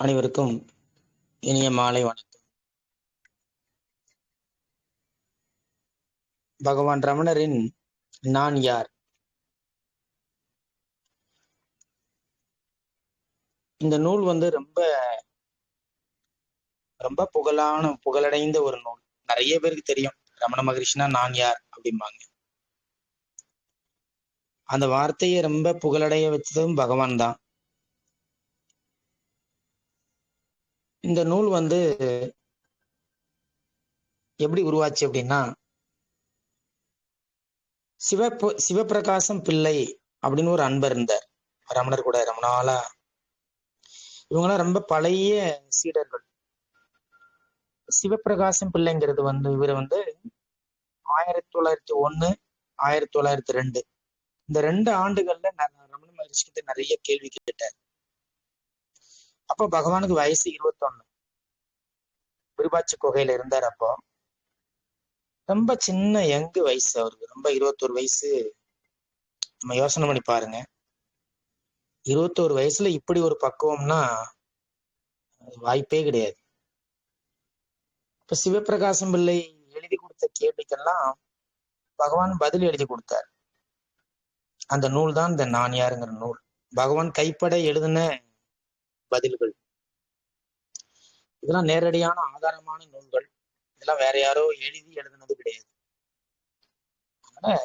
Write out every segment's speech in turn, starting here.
அனைவருக்கும் இனிய மாலை வணக்கம். பகவான் ரமணரின் நான் யார்? இந்த நூல் ரொம்ப ரொம்ப புகழடைந்த ஒரு நூல். நிறைய பேருக்கு தெரியும் ரமண மகரிஷினா நான் யார் அப்படிம்பாங்க. அந்த வார்த்தையை ரொம்ப புகழடைய வச்சதும் பகவான் தான். இந்த நூல் எப்படி உருவாச்சு அப்படின்னா, சிவபிரகாசம் பிள்ளை அப்படின்னு ஒரு அன்பர் இருந்தார் ரமணர் கூட ரொம்ப நாளா. இவங்கெல்லாம் ரொம்ப பழைய சீடர்கள். சிவபிரகாசம் பிள்ளைங்கிறது இவர் 1901 1902 இந்த 2 ஆண்டுகள்ல ரமண மகரிஷி கிட்ட நிறைய கேள்வி கேட்டார். அப்போ பகவானுக்கு வயசு 21. விருபாட்சி குகையில இருந்தார். அப்போ ரொம்ப சின்ன யங்கு வயசு அவருக்கு, ரொம்ப 21 வயசு. நம்ம யோசனை பண்ணி பாருங்க, 21 வயசுல இப்படி ஒரு பக்குவம்னா வாய்ப்பே கிடையாது. இப்ப சிவபிரகாசம் பிள்ளை எழுதி கொடுத்த கேள்விக்கெல்லாம் பகவான் பதில் எழுதி கொடுத்தார். அந்த நூல் தான் இந்த நான் யாருங்கிற நூல். பகவான் கைப்பட எழுதின பதில்கள். இதெல்லாம் நேரடியான ஆதாரமான நூல்கள். இதெல்லாம் வேற யாரோ எழுதினது கிடையாது. அதனால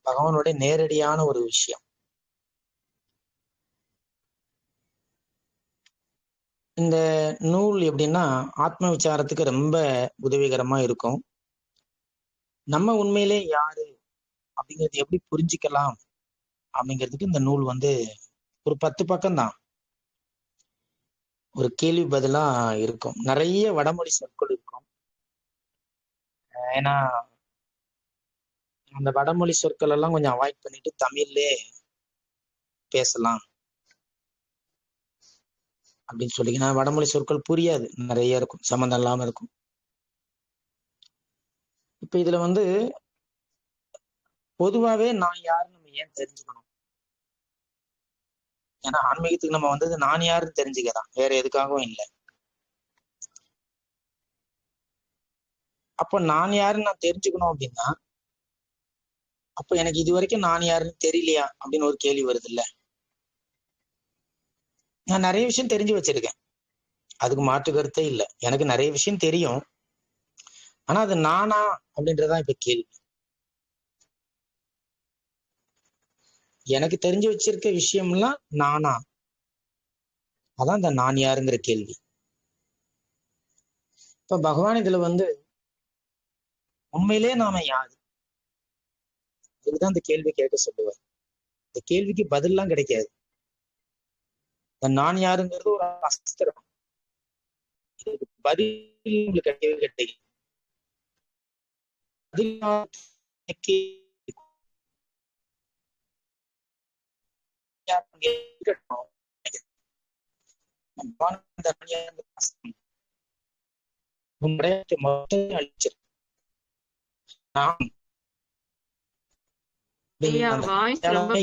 பகவானுடைய நேரடியான ஒரு விஷயம். இந்த நூல் எப்படின்னா ஆத்ம விசாரத்துக்கு ரொம்ப உதவிகரமா இருக்கும். நம்ம உண்மையிலே யாரு அப்படிங்கிறது எப்படி புரிஞ்சுக்கலாம் அப்படிங்கிறதுக்கு இந்த நூல் ஒரு 10 பக்கம் தான். ஒரு கேள்வி பதிலா இருக்கும். நிறைய வடமொழி சொற்கள் இருக்கும். ஏன்னா அந்த வடமொழி சொற்கள் எல்லாம் கொஞ்சம் அவாய்ட் பண்ணிட்டு தமிழ்லே பேசலாம் அப்படின்னு சொல்லிங்கன்னா வடமொழி சொற்கள் புரியாது, நிறைய இருக்கும், சம்மந்தம் இல்லாம இருக்கும். இப்ப இதுல பொதுவாவே நான் யாருன்னு நம்ம ஏன் தெரிஞ்சுக்கணும்? ஏன்னா ஆன்மீகத்துக்கு நம்ம நான் யாருன்னு தெரிஞ்சுக்கலாம், வேற எதுக்காகவும் இல்லை. அப்போ நான் யாருன்னு நான் தெரிஞ்சுக்கணும் அப்படின்னா, அப்போ எனக்கு இது வரைக்கும் நான் யாருன்னு தெரியலையா அப்படின்னு ஒரு கேள்வி வருது இல்ல. நான் நிறைய விஷயம் தெரிஞ்சு வச்சிருக்கேன், அதுக்கு மாற்று கருத்தே இல்லை. எனக்கு நிறைய விஷயம் தெரியும், ஆனா அது நானா அப்படின்றதான் இப்ப கேள்வி. எனக்கு தெரிஞ்சு வச்சிருக்க விஷயம்லாம் நானா? அதான் இந்த நான் யாருங்கிற கேள்வி. இப்ப பகவான் இதுல உண்மையிலே நாம யாரு, இதுதான் இந்த கேள்வி கேட்க சொல்லுவார். இந்த கேள்விக்கு பதில்லாம் கிடைக்காது. இந்த நான் யாருங்கிறது ஒரு அஸ்திரம். இதுக்கு பதில் உங்களுக்கு கிடைக்கவே கிடையாது. ஐயா வாய்ஸ் ரொம்ப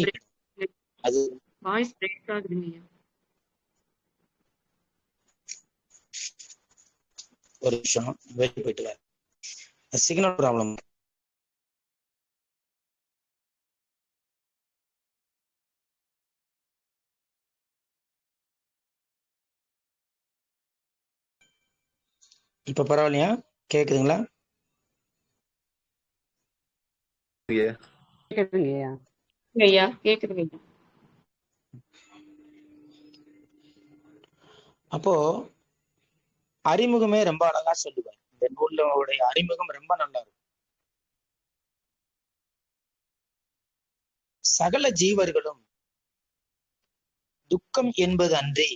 அது வாய்ஸ் பிரேக் ஆகுதுங்க. ஒரு நிமிஷம் வெளியே போயிட்டு வர, சிக்னல் ப்ராப்ளம். இப்ப பரவாயில்லையா? கேக்குதுங்களா? ஐயா கேக்குதுங்க. அப்போ அறிமுகமே ரொம்ப அழகா சொல்லுவார். இந்த நூலுடைய அறிமுகம் ரொம்ப நல்லா இருக்கும். சகல ஜீவர்களும் துக்கம் என்பது அன்றி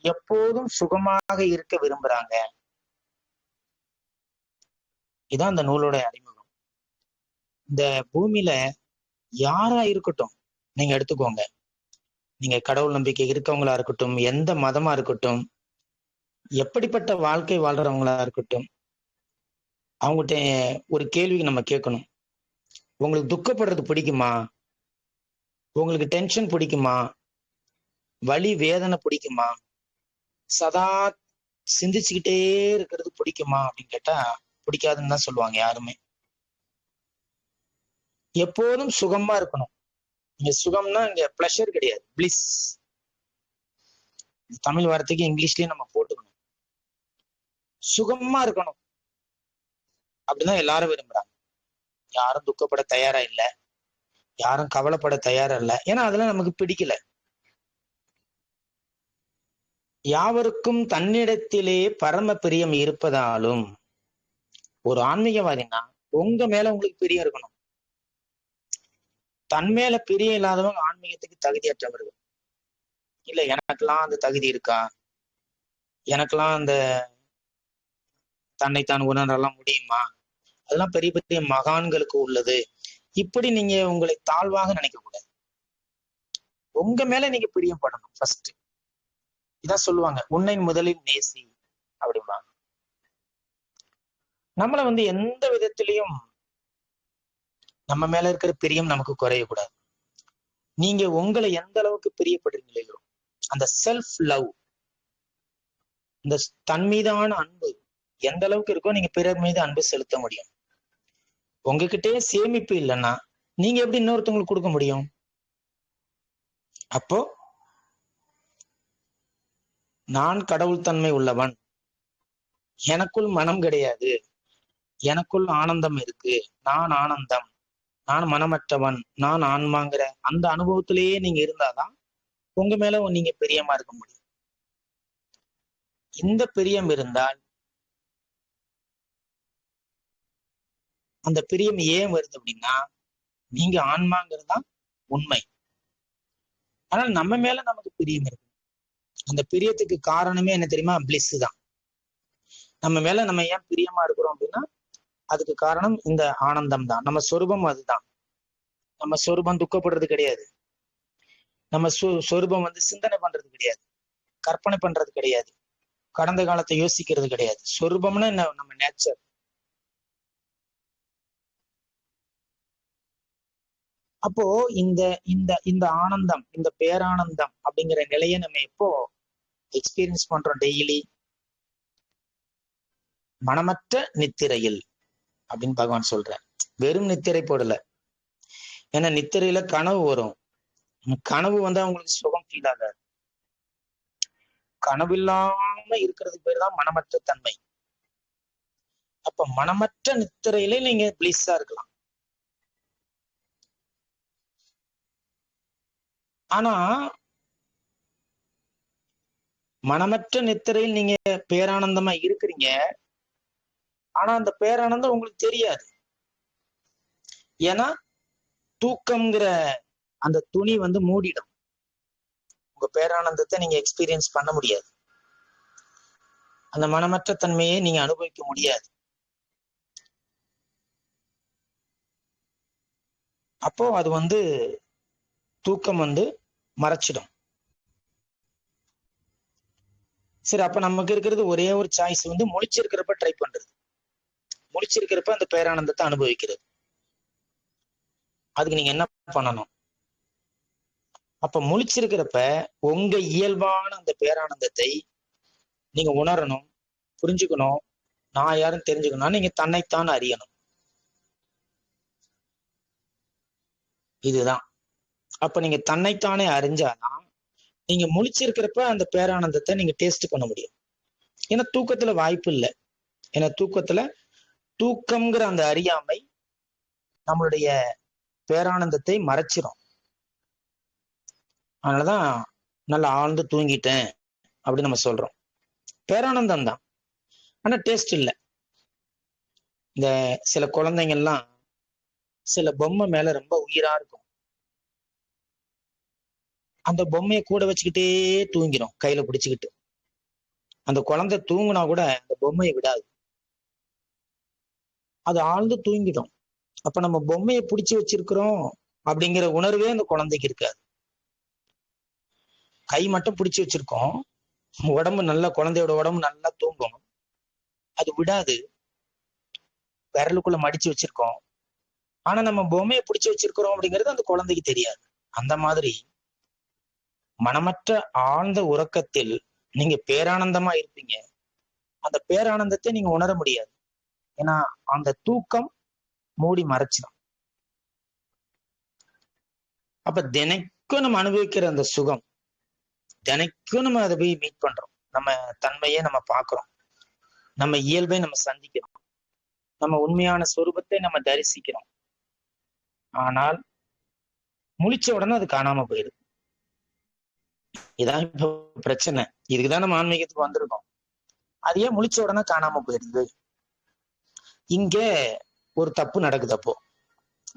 எப்போதும் சுகமாக இருக்க விரும்புறாங்க. இதான் இந்த நூலோட அறிமுகம். இந்த பூமியில யாரா இருக்கட்டும், நீங்க எடுத்துக்கோங்க. நீங்க கடவுள் நம்பிக்கை இருக்கவங்களா இருக்கட்டும், எந்த மதமா இருக்கட்டும், எப்படிப்பட்ட வாழ்க்கை வாழ்றவங்களா இருக்கட்டும், அவங்ககிட்ட ஒரு கேள்விக்கு நம்ம கேட்கணும். உங்களுக்கு துக்கப்படுறது பிடிக்குமா? உங்களுக்கு டென்ஷன் பிடிக்குமா? வலி வேதனை பிடிக்குமா? சதா சிந்திச்சுக்கிட்டே இருக்கிறது பிடிக்குமா அப்படின்னு கேட்டா பிடிக்காதுன்னு தான் சொல்லுவாங்க யாருமே. எப்போதும் சுகமா இருக்கணும். இங்க சுகம்னா இங்க பிளஷர் கிடையாது, பிளிஸ். தமிழ் வார்த்தைக்கு இங்கிலீஷ்லயே நம்ம போட்டுக்கணும். சுகமா இருக்கணும் அப்படிதான் எல்லாரும் விரும்புறாங்க. யாரும் துக்கப்பட தயாரா இல்ல, யாரும் கவலைப்பட தயாரா இல்ல. ஏன்னா அதெல்லாம் நமக்கு பிடிக்கல. யாவருக்கும் தன்னிடத்திலே பரம பிரியம் இருப்பதாலும், ஒரு ஆன்மீகவாதினா உங்க மேல உங்களுக்கு பிரியம் இருக்கணும். தன் மேல பிரியம் இல்லாதவங்க ஆன்மீகத்துக்கு தகுதியற்றவர்கள். இல்ல எனக்கெல்லாம் அந்த தகுதி இருக்கா, எனக்கெல்லாம் அந்த தன்னைத்தான் உணரலாம் முடியுமா, அதெல்லாம் பெரிய பெரிய மகான்களுக்கு உள்ளது. இப்படி நீங்க உங்களை தாழ்வாக நினைக்க கூடாது. உங்க மேல நீங்க பிரியம் படணும் ஃபர்ஸ்ட். இதான் சொல்லுவாங்க, உன்னை முதலில் நேசி அப்படிம்பாங்க. நம்மள எந்த விதத்திலையும் நம்ம மேல இருக்கிற பிரியம் நமக்கு குறையக்கூடாது. நீங்க உங்களை எந்த அளவுக்கு பிரியப்படுறீங்களோ, அந்த செல்ஃப் லவ், இந்த தன் மீதான அன்பு எந்த அளவுக்கு இருக்கோ நீங்க பிறர் மீது அன்பு செலுத்த முடியும். உங்ககிட்டயே சேமிப்பு இல்லைன்னா நீங்க எப்படி இன்னொருத்தவங்களுக்கு கொடுக்க முடியும்? அப்போ நான் கடவுள் தன்மை உள்ளவன், எனக்குள் மனம் கிடையாது, எனக்குள் ஆனந்தம் இருக்கு, நான் ஆனந்தம், நான் மனமற்றவன், நான் ஆன்மாங்கிற அந்த அனுபவத்திலேயே நீங்க இருந்தாதான் உங்க மேல நீங்க பிரியமா இருக்க முடியும். இந்த பிரியம் இருந்தால், அந்த பிரியம் ஏன் வருது அப்படின்னா, நீங்க ஆன்மாங்கிறதா உண்மை. ஆனால் நம்ம மேல நமக்கு பிரியம் இருக்கு. அந்த பிரியத்துக்கு காரணமே என்ன தெரியுமா? பிளிஸ் தான். நம்ம மேல நம்ம ஏன் பிரியமா இருக்கிறோம் அப்படின்னா அதுக்கு காரணம் இந்த ஆனந்தம் தான். நம்ம சொரூபம் அதுதான். நம்ம சொரூபம் துக்கப்படுறது கிடையாது. நம்ம சொரூபம் சிந்தனை பண்றது கிடையாது, கற்பனை பண்றது கிடையாது, கடந்த காலத்தை யோசிக்கிறது கிடையாது. சொரூபம்னா என்ன? நம்ம நேச்சர். அப்போ இந்த இந்த இந்த ஆனந்தம், இந்த பேரானந்தம் அப்படிங்கிற நிலையை நம்ம எப்போ எக்ஸ்பீரியன்ஸ் பண்றோம்? டெய்லி மனமற்ற நித்திரையில் அப்படின்னு பகவான் சொல்ற. வெறும் நித்திரை போடல. ஏன்னா நித்திரையில கனவு வரும். கனவு அவங்களுக்கு சுகம் ஃபீல் ஆகாது. கனவு இல்லாம இருக்கிறதுக்கு பேர் தான் மனமற்ற தன்மை. அப்ப மனமற்ற நித்திரையில நீங்க பிளிஸ்ஸா இருக்கலாம். ஆனா மனமற்ற நித்திரையில் நீங்க பேரானந்தமா இருக்கிறீங்க. ஆனா அந்த பேரானந்தம் உங்களுக்கு தெரியாது. ஏன்னா தூக்கம்ங்கிற அந்த துணி மூடிடும். உங்க பேரானந்தத்தை நீங்க எக்ஸ்பீரியன்ஸ் பண்ண முடியாது. அந்த மனமற்ற தன்மையை நீங்க அனுபவிக்க முடியாது. அப்போ அது தூக்கம் மறைச்சிடும். சரி, அப்ப நமக்கு இருக்கிறது ஒரே ஒரு சாய்ஸ், முழிச்சிருக்கிறப்ப ட்ரை பண்றது. முழிச்சிருக்கிறப்ப அந்த பேரானந்தத்தை அனுபவிக்கிறது. அதுக்கு நீங்க என்ன பண்ணணும்? அப்ப முழிச்சிருக்கிறப்ப உங்க இயல்பான அந்த பேரானந்தத்தை நீங்க உணரணும், புரிஞ்சுக்கணும். நான் யாரும் தெரிஞ்சுக்கணும். நீங்க தன்னைத்தான் அறியணும். இதுதான். அப்ப நீங்க தன்னைத்தானே அறிஞ்சாதான் நீங்க முழிச்சிருக்கிறப்ப அந்த பேரானந்தத்தை நீங்க டேஸ்ட் பண்ண முடியும். ஏன்னா தூக்கத்துல வாய்ப்பு இல்லை. ஏன்னா தூக்கம்ங்கிற அந்த அறியாமை நம்மளுடைய பேரானந்தத்தை மறைச்சிரும். அதனாலதான் நல்லா ஆழ்ந்து தூங்கிட்டேன் அப்படின்னு நம்ம சொல்றோம். பேரானந்தம் தான், ஆனா டேஸ்ட் இல்லை. இந்த சில குழந்தைங்கள்லாம் சில பொம்மை மேல ரொம்ப உயிரா இருக்கும். அந்த பொம்மையை கூட வச்சுக்கிட்டே தூங்கிடும், கையில பிடிச்சுக்கிட்டு. அந்த குழந்தை தூங்குனா கூட அந்த பொம்மையை விடாது, அது ஆழ்ந்து தூங்கிடும். அப்ப நம்ம பொம்மையை பிடிச்சு வச்சிருக்கிறோம் அப்படிங்கிற உணர்வே அந்த குழந்தைக்கு இருக்காது. கை மட்டும் பிடிச்சு வச்சிருக்கோம், உடம்பு நல்லா, குழந்தையோட உடம்பு நல்லா தூங்கும், அது விடாது. விரலுக்குள்ள மடிச்சு வச்சிருக்கோம், ஆனா நம்ம பொம்மையை பிடிச்சு வச்சிருக்கிறோம் அப்படிங்கிறது அந்த குழந்தைக்கு தெரியாது. அந்த மாதிரி மனமற்ற ஆழ்ந்த உறக்கத்தில் நீங்க பேரானந்தமா இருப்பீங்க. அந்த பேரானந்தத்தை நீங்க உணர முடியாது. ஏன்னா அந்த தூக்கம் மூடி மறைச்சிடும். அப்ப தினைக்கும் நம்ம அனுபவிக்கிற அந்த சுகம், தினைக்கும் நம்ம அதை போய் மீட் பண்றோம். நம்ம தன்மையை நம்ம பார்க்கிறோம், நம்ம இயல்பை நம்ம சந்திக்கிறோம், நம்ம உண்மையான சொரூபத்தை நம்ம தரிசிக்கிறோம். ஆனால் முழிச்ச உடனே அது காணாம போயிடுது. இதான் இப்ப பிரச்சனை. இதுக்குதான் நம்ம ஆன்மீகத்துக்கு வந்திருக்கோம். அது ஏன் முழிச்ச உடனே காணாம போயிடுது? இங்க ஒரு தப்பு நடக்குது. அப்போ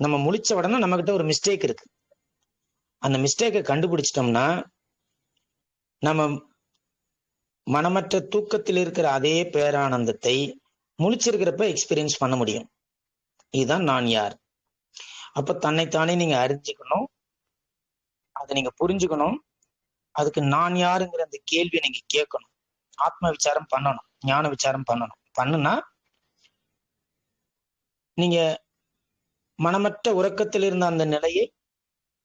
நம்ம முழிச்ச உடனே நம்ம கிட்ட ஒரு மிஸ்டேக் இருக்கு. அந்த மிஸ்டேக்கை கண்டுபிடிச்சிட்டோம்னா நம்ம மனமற்ற தூக்கத்தில் இருக்கிற அதே பேரானந்தத்தை முழிச்சிருக்கிறப்ப எக்ஸ்பீரியன்ஸ் பண்ண முடியும். இதுதான் நான் யார். அப்ப தன்னைத்தானே நீங்க அறிஞ்சுக்கணும், அதை நீங்க புரிஞ்சுக்கணும். அதுக்கு நான் யாருங்கிற அந்த கேள்வியை நீங்க கேட்கணும், ஆத்ம விசாரம் பண்ணணும், ஞான விசாரம் பண்ணணும். பண்ணுனா நீங்க மனமற்ற உறக்கத்தில் இருந்த அந்த நிலையை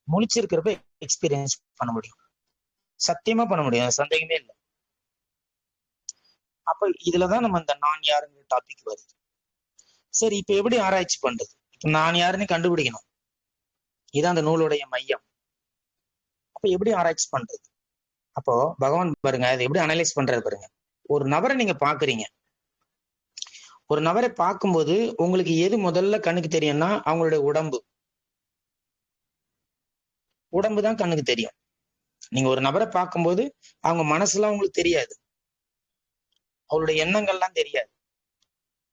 முழிச்சிருக்கிறப்ப எக்ஸ்பீரியன்ஸ் பண்ண முடியும். சத்தியமா பண்ண முடியும், சந்தேகமே இல்லை. அப்ப இதுலதான் நம்ம இந்த நான் யாருங்கிற டாபிக் வருது. சரி, இப்ப எப்படி ஆராய்ச்சி பண்றது? நான் யாருன்னு கண்டுபிடிக்கணும். இதான் அந்த நூலுடைய மையம். அப்ப எப்படி ஆராய்ச்சி பண்றது? அப்போ பகவான் பாருங்க, அதை எப்படி அனலைஸ் பண்றது பாருங்க. ஒரு நபரை நீங்க பாக்குறீங்க. ஒரு நபரை பார்க்கும்போது உங்களுக்கு எது முதல்ல கண்ணுக்கு தெரியும்னா அவங்களுடைய உடம்பு. உடம்பு தான் கண்ணுக்கு தெரியும். நீங்க ஒரு நபரை பார்க்கும்போது அவங்க மனசுலாம் உங்களுக்கு தெரியாது, அவங்களுடைய எண்ணங்கள்லாம் தெரியாது.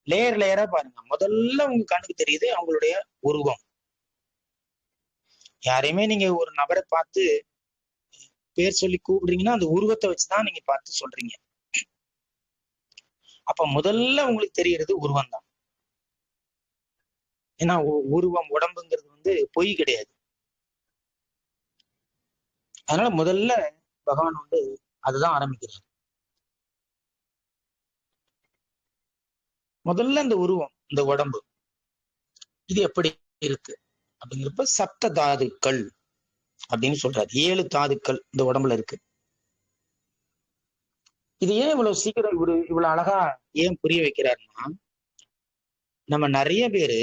லேயர் லேயரா பாருங்க. முதல்ல உங்க கண்ணுக்கு தெரியுது அவங்களுடைய உருவம். யாரையுமே நீங்க ஒரு நபரை பார்த்து பேர் சொல்லி கூப்பிடுறீங்கன்னா அந்த உருவத்தை வச்சுதான் நீங்க பார்த்து சொல்றீங்க. அப்ப முதல்ல உங்களுக்கு தெரியறது உருவம் தான். ஏன்னா உருவம், உடம்புங்கிறது பொய் கிடையாது. அதனால முதல்ல பகவான் அதுதான் ஆரம்பிக்கிறார். முதல்ல இந்த உருவம், இந்த உடம்பு, இது எப்படி இருக்கு அப்படிங்கிறப்ப சப்த தாதுக்கள் அப்படின்னு சொல்றாரு. 7 தாதுக்கள் இந்த உடம்புல இருக்கு. இது ஏன் இவ்வளவு சீக்கிரம் இவ்வளவு அழகா ஏன் புரிய வைக்கிறாருன்னா, நம்ம நிறைய பேரு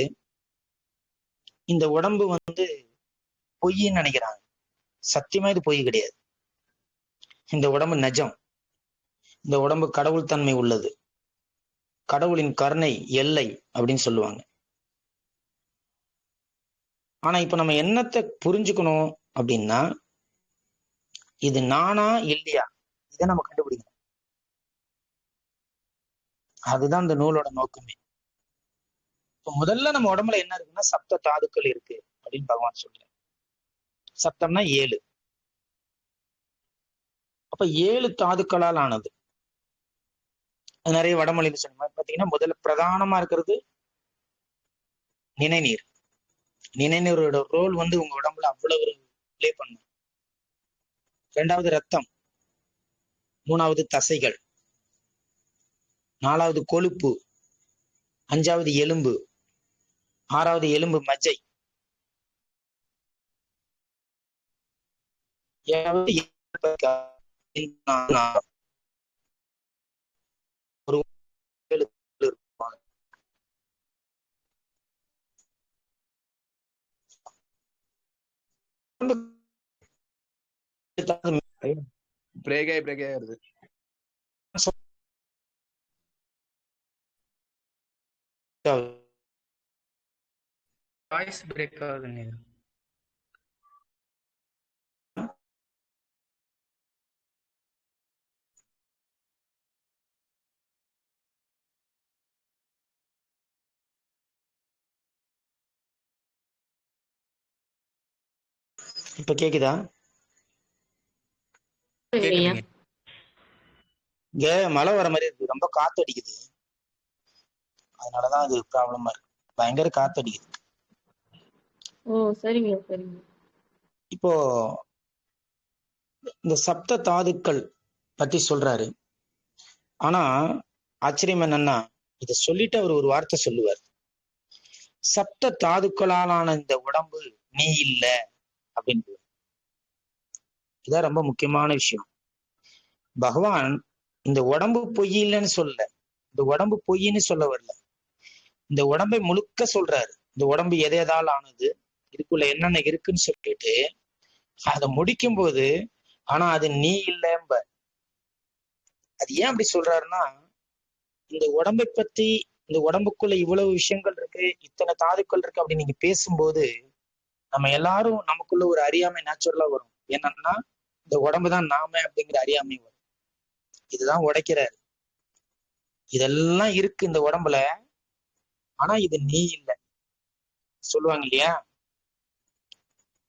இந்த உடம்பு பொய்ன்னு நினைக்கிறாங்க. சத்தியமா இது பொய் கிடையாது. இந்த உடம்பு நிஜம். இந்த உடம்பு கடவுள் தன்மை உள்ளது, கடவுளின் கருணை எல்லை அப்படின்னு சொல்லுவாங்க. ஆனா இப்ப நம்ம என்னத்தை புரிஞ்சுக்கணும் அப்படின்னா, இது நானா இல்லையா இதை நம்ம கண்டுபிடிக்கணும். அதுதான் இந்த நூலோட நோக்கமே. இப்ப முதல்ல நம்ம உடம்புல என்ன இருக்குன்னா சப்த தாதுக்கள் இருக்கு அப்படின்னு பகவான் சொல்றார். சப்தம்னா 7. அப்ப 7 தாதுக்களால் ஆனது. நிறைய வடமொழியில சொன்ன பாத்தீங்கன்னா, முதல்ல பிரதானமா இருக்கிறது நினைநீர். நினைநீரோட ரோல் உங்க உடம்புல அவ்வளவு பிளே பண்ணும். 2வது ரத்தம், 3வது தசைகள், 4வது கொழுப்பு, 5வது எலும்பு, 6வது எலும்பு மஜ்ஜை, 7வது ஒரு பிரேக் ஆகுது. வாய்ஸ் பிரேக் ஆகுதுங்க. இப்ப கேக்குதா? இங்க மழை வர மாதிரி இருக்கு, ரொம்ப காத்து அடிக்குது. அதனாலதான் அது ப்ராப்ளமா இருக்கு. பயங்கர காத்து அடிக்குது. ஓ சரிங்க சரிங்க. இப்போ இந்த சப்த தாதுக்கள் பத்தி சொல்றாரு. ஆனா ஆச்சரியம் என்னன்னா, இத சொல்லிட்டு அவர் ஒரு வார்த்தை சொல்லுவார். சப்த தாதுக்களாலான இந்த உடம்பு நீ இல்ல அப்படின்னு. இதான் ரொம்ப முக்கியமான விஷயம். பகவான் இந்த உடம்பு பொய் இல்லைன்னு சொல்ல, இந்த உடம்பு பொய்ன்னு சொல்ல வரல. இந்த உடம்பை முழுக்க சொல்றாரு. இந்த உடம்பு எதை எதால் ஆனது, இதுக்குள்ள என்னென்ன இருக்குன்னு சொல்லிட்டு அதை முடிக்கும் போது, ஆனா அது நீ இல்லம்ப. அது ஏன் அப்படி சொல்றாருன்னா, இந்த உடம்பை பத்தி, இந்த உடம்புக்குள்ள இவ்வளவு விஷயங்கள் இருக்கு, இத்தனை தாதுக்கள் இருக்கு அப்படி நீங்க பேசும்போது, நம்ம எல்லாரும் நமக்குள்ள ஒரு அறியாமை நேச்சுரலா வரும். என்னன்னா, இந்த உடம்புதான் நாம அப்படிங்கிற அறியாமை வரும். இதுதான் உடைக்கிறாரு. இதெல்லாம் இருக்கு இந்த உடம்புல, ஆனா இது நீ இல்லை சொல்லுவாங்க இல்லையா?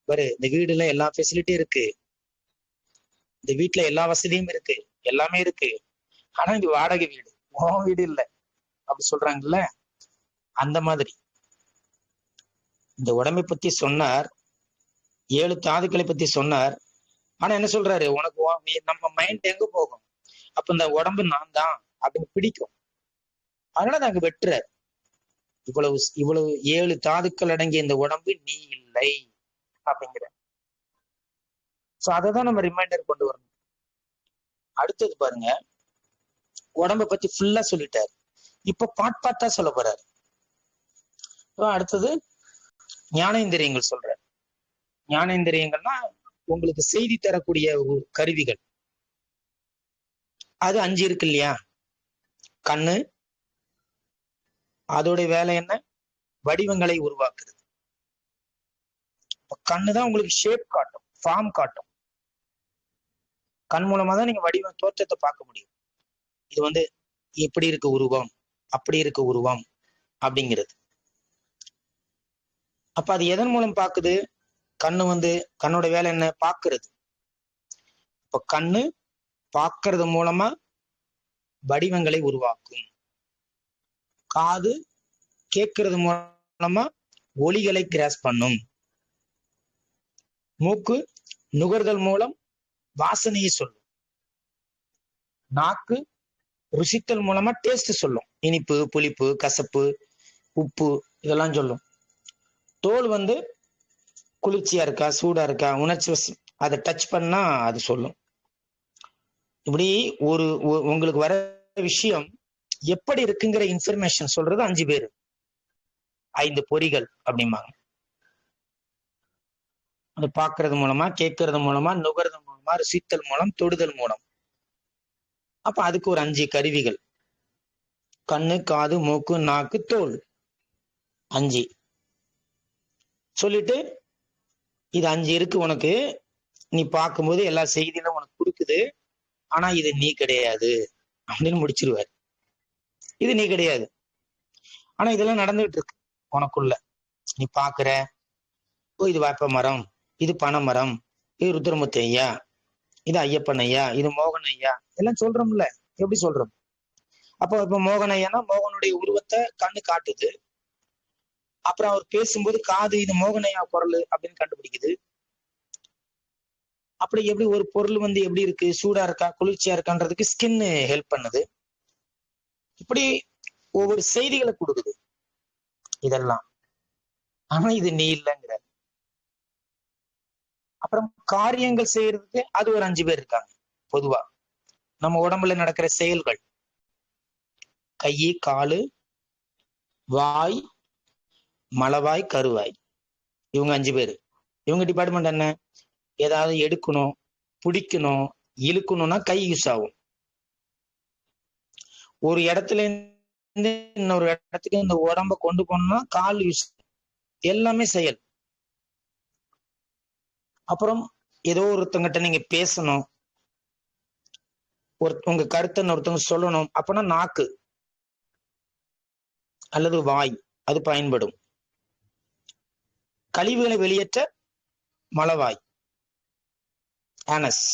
பாரு, இந்த வீடுல எல்லா ஃபெசிலிட்டியும் இருக்கு, இந்த வீட்டுல எல்லா வசதியும் இருக்கு, எல்லாமே இருக்கு, ஆனா இது வாடகை வீடு, உன் வீடு இல்லை அப்படி சொல்றாங்கல்ல. அந்த மாதிரி இந்த உடம்பை பத்தி சொன்னார், 7 தாதுக்களை பத்தி சொன்னார். ஆனா என்ன சொல்றாரு, உனக்கு நம்ம மைண்ட் எங்க போகும், அப்ப இந்த உடம்பு நான் தான் அப்படின்னு பிடிக்கும். அதனால நாங்க வெட்டுறாரு. இவ்வளவு இவ்வளவு 7 தாதுக்கள் அடங்கிய இந்த உடம்பு நீ இல்லை அப்படிங்கிற. சோ அததான் நம்ம ரிமைண்டர் கொண்டு வரணும். அடுத்தது பாருங்க, உடம்பை பத்தி ஃபுல்லா சொல்லிட்டாரு. இப்ப பாட்டா சொல்ல போறாரு. அடுத்தது ஞானேந்திரியங்கள் சொல்றாரு. ஞானேந்திரியங்கள்னா உங்களுக்கு செய்தி தரக்கூடிய கருவிகள். அது 5 இருக்கு இல்லையா? கண்ணு, அதோடைய வேலை என்ன? வடிவங்களை உருவாக்குறது. கண்ணுதான் உங்களுக்கு ஷேப் காட்டும், ஃபார்ம் காட்டும். கண் மூலமா தான் நீங்க வடிவம், தோற்றத்தை பார்க்க முடியும். இது எப்படி இருக்கு உருவம், அப்படி இருக்கு உருவம் அப்படிங்கிறது. அப்ப அது எதன் மூலம் பாக்குது? கண்ணு கண்ணோட வேலை என்ன? பாக்குறது. இப்ப கண்ணு பாக்குறது மூலமா வடிவங்களை உருவாக்கும். காது கேட்கறது மூலமா ஒலிகளை கிராஸ் பண்ணும். மூக்கு நுகர்தல் மூலம் வாசனையை சொல்லும். நாக்கு ருசித்தல் மூலமா டேஸ்ட் சொல்லும், இனிப்பு, புளிப்பு, கசப்பு, உப்பு இதெல்லாம் சொல்லும். தோல் குளிர்ச்சியா இருக்கா, சூடா இருக்கா, உணர்ச்சி அதை டச் பண்ணா அது சொல்லும். இப்படி உங்களுக்கு வர விஷயம் எப்படி இருக்குங்கிற இன்ஃபர்மேஷன் சொல்றது 5 பேரு, 5 பொறிகள் அப்படிம்பாங்க. அது பார்க்கறது மூலமா, கேட்கறது மூலமா, நுகர்றது மூலமா, ருசித்தல் மூலம், தொடுதல் மூலம். அப்ப அதுக்கு ஒரு 5 கருவிகள். கண்ணு, காது, மூக்கு, நாக்கு, தோல், 5 சொல்லிட்டு இது 5 இருக்கு உனக்கு, நீ பார்க்கும்போது எல்லா செய்தியும் உனக்கு கொடுக்குது, ஆனா இது நீ கிடையாது அப்படின்னு முடிச்சிருவாரு. இது நீ கிடையாது, ஆனா இதெல்லாம் நடந்துகிட்டு இருக்கு உனக்குள்ள. நீ பாக்குற, இது வேப்ப மரம், இது பனை மரம், இது ருத்ரமுத்து ஐயா, இது ஐயப்பன் ஐயா, இது மோகன் ஐயா, எல்லாம் சொல்றோம்ல. எப்படி சொல்றோம்? அப்போ இப்ப மோகன் ஐயானா மோகனுடைய உருவத்தை கண்ணு காட்டுது. அப்புறம் அவர் பேசும்போது காது இது மோகன் ஐயா குரல் அப்படின்னு கண்டுபிடிக்குது. அப்படி எப்படி ஒரு பொருள் எப்படி இருக்கு, சூடா இருக்கா, குளிர்ச்சியா இருக்கான்றதுக்கு ஸ்கின் ஹெல்ப் பண்ணுது. இப்படி ஒவ்வொரு செய்திகளை கொடுக்குது இதெல்லாம். ஆனா இது நீ இல்லைங்கிற. அப்புறம் காரியங்கள் செய்யறதுக்கு அது ஒரு 5 பேர் இருக்காங்க. பொதுவா நம்ம உடம்புல நடக்கிற செயல்கள், கை, காலு, வாய், மலவாய், கருவாய், இவங்க 5 பேரு. இவங்க டிபார்ட்மெண்ட் என்ன? ஏதாவது எடுக்கணும், பிடிக்கணும், இழுக்கணும்னா கை யூஸ் ஆகும். ஒரு இடத்துல இருந்து இன்னொரு இடத்துக்கு இந்த உடம்ப கொண்டு போகணும்னா கால் யூஸ். எல்லாமே செயல். அப்புறம் ஏதோ ஒருத்தங்கிட்ட நீங்க பேசணும், உங்க கருத்தை ஒருத்தவங்க சொல்லணும், அப்பனா நாக்கு அல்லது வாய் அது பயன்படும். கழிவுகளை வெளியேற்ற மலவாய், ஆனஸ்,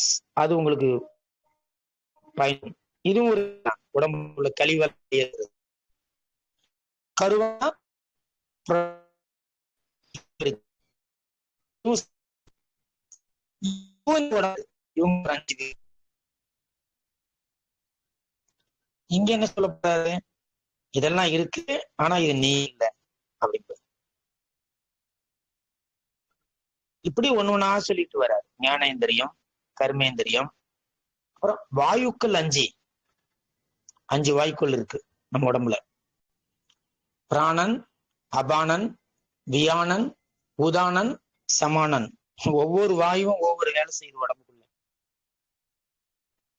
அது உங்களுக்கு பயன். இதுவும் ஒரு உடம்புல கழிவுகளை வெளியேற்றது. கருவா இங்க என்ன சொல்லப்படாது? இதெல்லாம் இருக்கு, ஆனா இது நீ இல்லை அப்படின்னு. இப்படி ஒண்ணு ஒண்ணா சொல்லிட்டு வர்றாரு. ஞானேந்திரியம், கர்மேந்திரியம். அப்புறம் வாயுக்கள் 5 வாயுக்கள் இருக்கு நம்ம உடம்புல. பிராணன், அபானன், வியானன், உதானன், சமானன். ஒவ்வொரு வாயுவும் ஒவ்வொரு வேலை செய்யுது உடம்புக்குள்ள.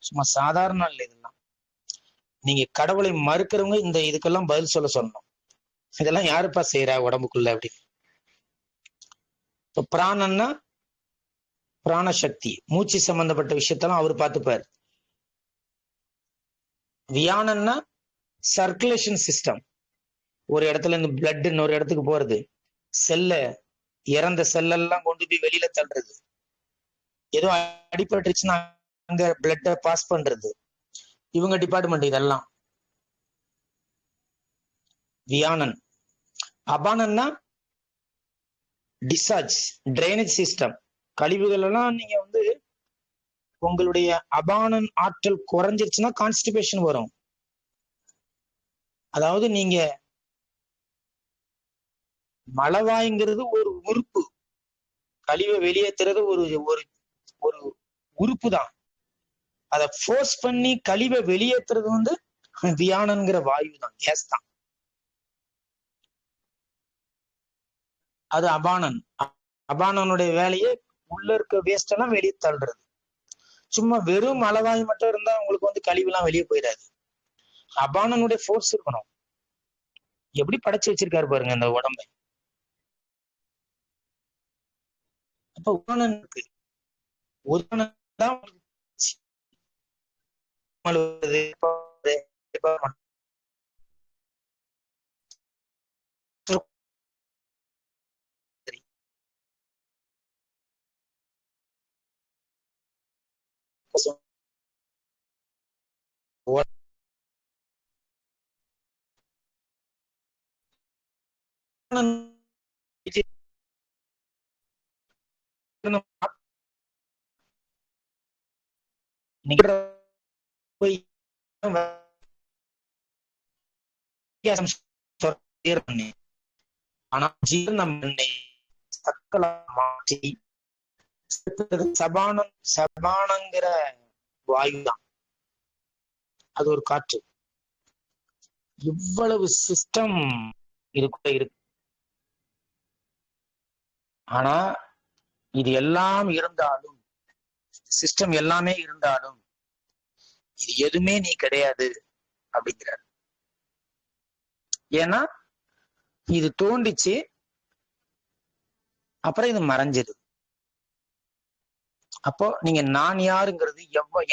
சும்மா சாதாரண இல்லை இதெல்லாம். நீங்க கடவுளை மறுக்கிறவங்க இந்த இதுக்கெல்லாம் பதில் சொல்ல சொல்லணும். இதெல்லாம் யாருப்பா செய்யறா உடம்புக்குள்ள அப்படின்னு. இப்போ பிராணன்னா பிராணசக்தி, மூச்சு சம்பந்தப்பட்ட விஷயத்தெல்லாம் அவர் பார்த்துப்பார். வியானன்னா சர்க்குலேஷன் சிஸ்டம், ஒரு இடத்துல இருந்து பிளட் இன்னொரு இடத்துக்கு போறது, செல்ல இறந்த செல்லெல்லாம் கொண்டு போய் வெளியில தள்ளுறது, ஏதோ அடிபட்டுருச்சுன்னா அங்க பிளட்டை பாஸ் பண்றது, இவங்க டிபார்ட்மெண்ட் இதெல்லாம் வியானன். அபானன்னா டிஸ்சார்ஜ், ட்ரைனேஜ் சிஸ்டம். கழிவுகள் எல்லாம் நீங்க உங்களுடைய அபானன் ஆற்றல் குறைஞ்சிருச்சுன்னா கான்ஸ்டிபேஷன் வரும். அதாவது நீங்க மலவாய்ங்கிறது ஒரு உறுப்பு, கழிவை வெளியேற்றுறது ஒரு ஒரு ஒரு உறுப்பு தான். அதை ஃபோர்ஸ் பண்ணி கழிவை வெளியேற்றுறது வியானன்கிற வாயு தான், கேஸ் தான். அது அபானன். அபானனுடைய வேலையே உள்ள இருக்க வேஸ்ட் எல்லாம் வெளியே தள்ளுறது. சும்மா வெறும் மலவாய் மட்டும் இருந்தா உங்களுக்கு கழிவு எல்லாம் வெளியே போயிடாது. அபானனுடைய ஃபோர்ஸ் இருக்கணும். எப்படி படைச்சு வச்சிருக்காரு பாருங்க இந்த உடம்பை. அப்ப உதாரணத்துக்கு ஆனா ஜீரணம் பண்ணி சக்கள மாற்றி சபானங்கிற வாயு தான். அது ஒரு காற்று. இவ்வளவு சிஸ்டம் இருக்கு. ஆனா இது எல்லாம் இருந்தாலும், சிஸ்டம் எல்லாமே இருந்தாலும் இது எதுவுமே நீ கிடையாது அப்படிங்கிறார். ஏன்னா இது தோண்டிச்சு, அப்புறம் இது மறைஞ்சது. அப்போ நீங்க நான் யாருங்கிறது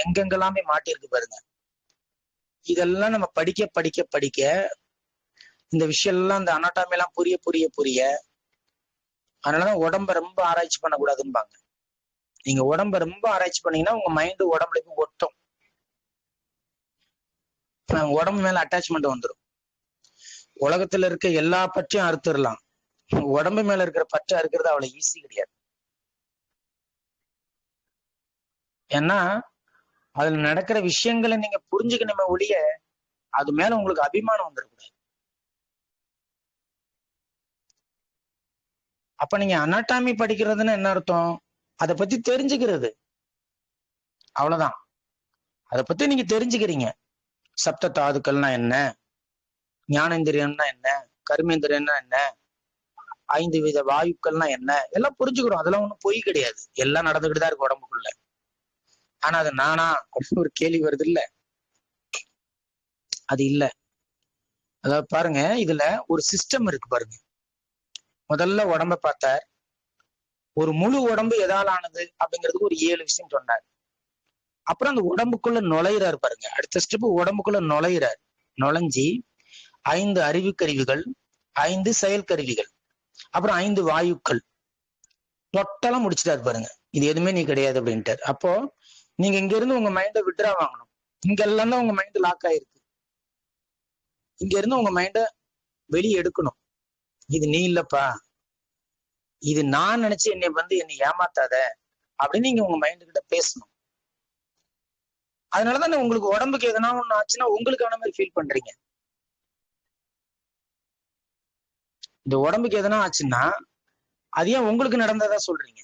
எங்கெங்கெல்லாமே மாட்டிருக்கு பாருங்க. இதெல்லாம் நம்ம படிக்க படிக்க படிக்க இந்த விஷயம் எல்லாம், இந்த அனாட்டாமி எல்லாம் புரிய புரிய புரிய, அதனாலதான் உடம்ப ரொம்ப ஆராய்ச்சி பண்ணக்கூடாதுன்பாங்க. நீங்க உடம்ப ரொம்ப ஆராய்ச்சி பண்ணீங்கன்னா உங்க மைண்டு உடம்புல போய் ஒட்டும், உடம்பு மேல அட்டாச்மெண்ட் வந்துடும். உலகத்துல இருக்க எல்லா பற்றையும் அறுத்துடலாம், உடம்பு மேல இருக்கிற பற்றை அறுக்கிறது அவ்வளவு ஈஸி கிடையாது. ஏன்னா அதுல நடக்கிற விஷயங்களை நீங்க புரிஞ்சுக்கணுமே ஒழிய அது மேல உங்களுக்கு அபிமானம் வந்துடக்கூடாது. அப்ப நீங்க அனாட்டாமி படிக்கிறதுன்னு என்ன அர்த்தம்? அதை பத்தி தெரிஞ்சுக்கிறது, அவ்வளவுதான். அதை பத்தி நீங்க தெரிஞ்சுக்கிறீங்க. சப்த தாதுக்கள்னா என்ன, ஞானேந்திரியம்னா என்ன, கர்மேந்திரியம்னா என்ன, 5 வித வாயுக்கள்னா என்ன, எல்லாம் புரிஞ்சுக்கிறோம். அதெல்லாம் ஒண்ணும் பொய் கிடையாது, எல்லாம் நடந்துகிட்டு தான் இருக்கு உடம்புக்குள்ள. ஆனா அது நானா அப்படின்னு ஒரு கேள்வி வருது இல்ல, அது இல்ல. அதாவது பாருங்க, இதுல ஒரு சிஸ்டம் இருக்கு பாருங்க. முதல்ல உடம்ப பார்த்தார். ஒரு முழு உடம்பு எதால் ஆனது அப்படிங்கிறதுக்கு ஒரு 7 விஷயம் சொன்னார். அப்புறம் அந்த உடம்புக்குள்ள நுழையிறாரு பாருங்க. அடுத்த ஸ்டெப் உடம்புக்குள்ள நுழையிறார். நுழைஞ்சி 5 அறிவுக்கருவிகள், 5 செயல் கருவிகள், அப்புறம் 5 வாயுக்கள், டோட்டலா முடிச்சிட்டாரு பாருங்க. இது எதுவுமே நீ கிடையாது அப்படின்ட்டார். அப்போ நீங்க இங்க இருந்து உங்க மைண்டை விட்ரா வாங்கணும். இங்க எல்லாம் தான் உங்க மைண்ட் லாக் ஆயிருக்கு. இங்க இருந்து உங்க மைண்டை வெளியே எடுக்கணும். இது நீ இல்லப்பா, இது நான் நினைச்சு என்னை ஏமாத்தாத அப்படின்னு நீங்க உங்க மைண்டு கிட்ட பேசணும். அதனாலதான் உங்களுக்கு உடம்புக்கு எதனா ஒண்ணு ஆச்சுன்னா உங்களுக்கான மாதிரி ஃபீல் பண்றீங்க. இந்த உடம்புக்கு எதனா ஆச்சுன்னா அது ஏன் உங்களுக்கு நடந்ததா சொல்றீங்க?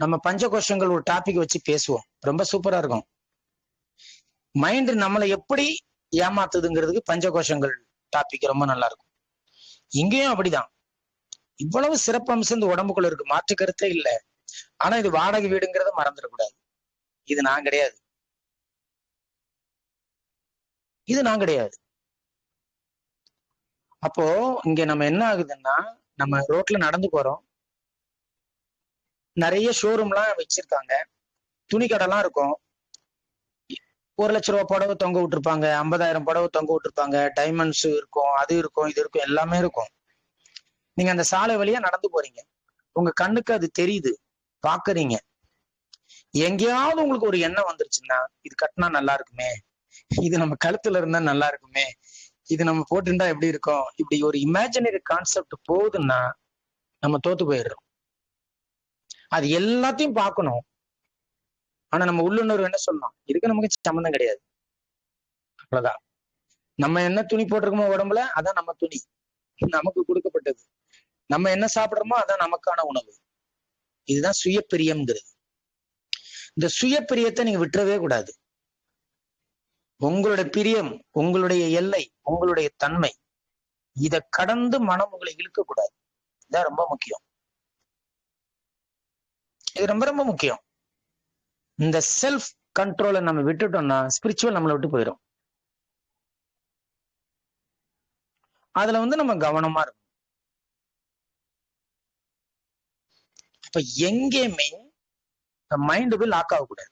நம்ம பஞ்சகோஷங்கள் ஒரு டாபிக் வச்சு பேசுவோம், ரொம்ப சூப்பரா இருக்கும். மைண்ட் நம்மளை எப்படி ஏமாத்துதுங்கிறதுக்கு பஞ்சகோஷங்கள் டாபிக் ரொம்ப நல்லா இருக்கும். இங்கேயும் அப்படிதான். இவ்வளவு சிறப்பம்சம் இந்த உடம்புக்குள்ள இருக்கு, மாற்று கருத்தே இல்லை. ஆனா இது வாடகை வீடுங்கிறத மறந்துடக்கூடாது. இது நான் கிடையாது, இது நான் கிடையாது. அப்போ இங்க நம்ம என்ன ஆகுதுன்னா, நம்ம ரோட்ல நடந்து போறோம், நிறைய ஷோரூம்லாம் வச்சிருக்காங்க, துணி கடைலாம் இருக்கும். 1,00,000 ரூபாய் புடவை தொங்க விட்டுருப்பாங்க, 50,000 புடவை தொங்க விட்டுருப்பாங்க, டைமண்ட்ஸ் இருக்கும், அது இருக்கும், இது இருக்கும், எல்லாமே இருக்கும். நீங்க அந்த சாலை வழியா நடந்து போறீங்க, உங்க கண்ணுக்கு அது தெரியுது, பாக்குறீங்க. எங்கேயாவது உங்களுக்கு ஒரு எண்ணம் வந்துருச்சுன்னா, இது கட்டினா நல்லா இருக்குமே, இது நம்ம கழுத்துல இருந்தா நல்லா இருக்குமே, இது நம்ம போட்டுட்டா எப்படி இருக்கும், இப்படி ஒரு இமேஜினரி கான்செப்ட் போகுதுன்னா நம்ம தோத்து போயிடுறோம். அது எல்லாத்தையும் பார்க்கணும். ஆனா நம்ம உள்ளுணர்வு என்ன சொல்லணும், இதுக்கு நமக்கு சம்மந்தம் கிடையாது, அவ்வளவுதான். நம்ம என்ன துணி போட்டிருக்கோமோ உடம்புல, அதான் நம்ம துணி, நமக்கு கொடுக்கப்பட்டது. நம்ம என்ன சாப்பிடுறோமோ அதான் நமக்கான உணவு. இதுதான் சுயப்பிரியம்ங்கிறது. இந்த சுயப்பிரியத்தை நீங்க விட்டுறவே கூடாது. உங்களுடைய பிரியம், உங்களுடைய எல்லை, உங்களுடைய தன்மை, இதை கடந்து மனம் உங்களை இழுக்க கூடாது. இதான் ரொம்ப முக்கியம். இது ரொம்ப ரொம்ப முக்கியம். இந்த செல்ஃப் கண்ட்ரோலை நம்ம விட்டுட்டோம்னா ஸ்பிரிச்சுவல் நம்மளை விட்டு போயிடும். அதுல நம்ம கவனமா இருக்கும். அப்ப எங்கேயுமே மைண்ட் போய் லாக் ஆகக்கூடாது.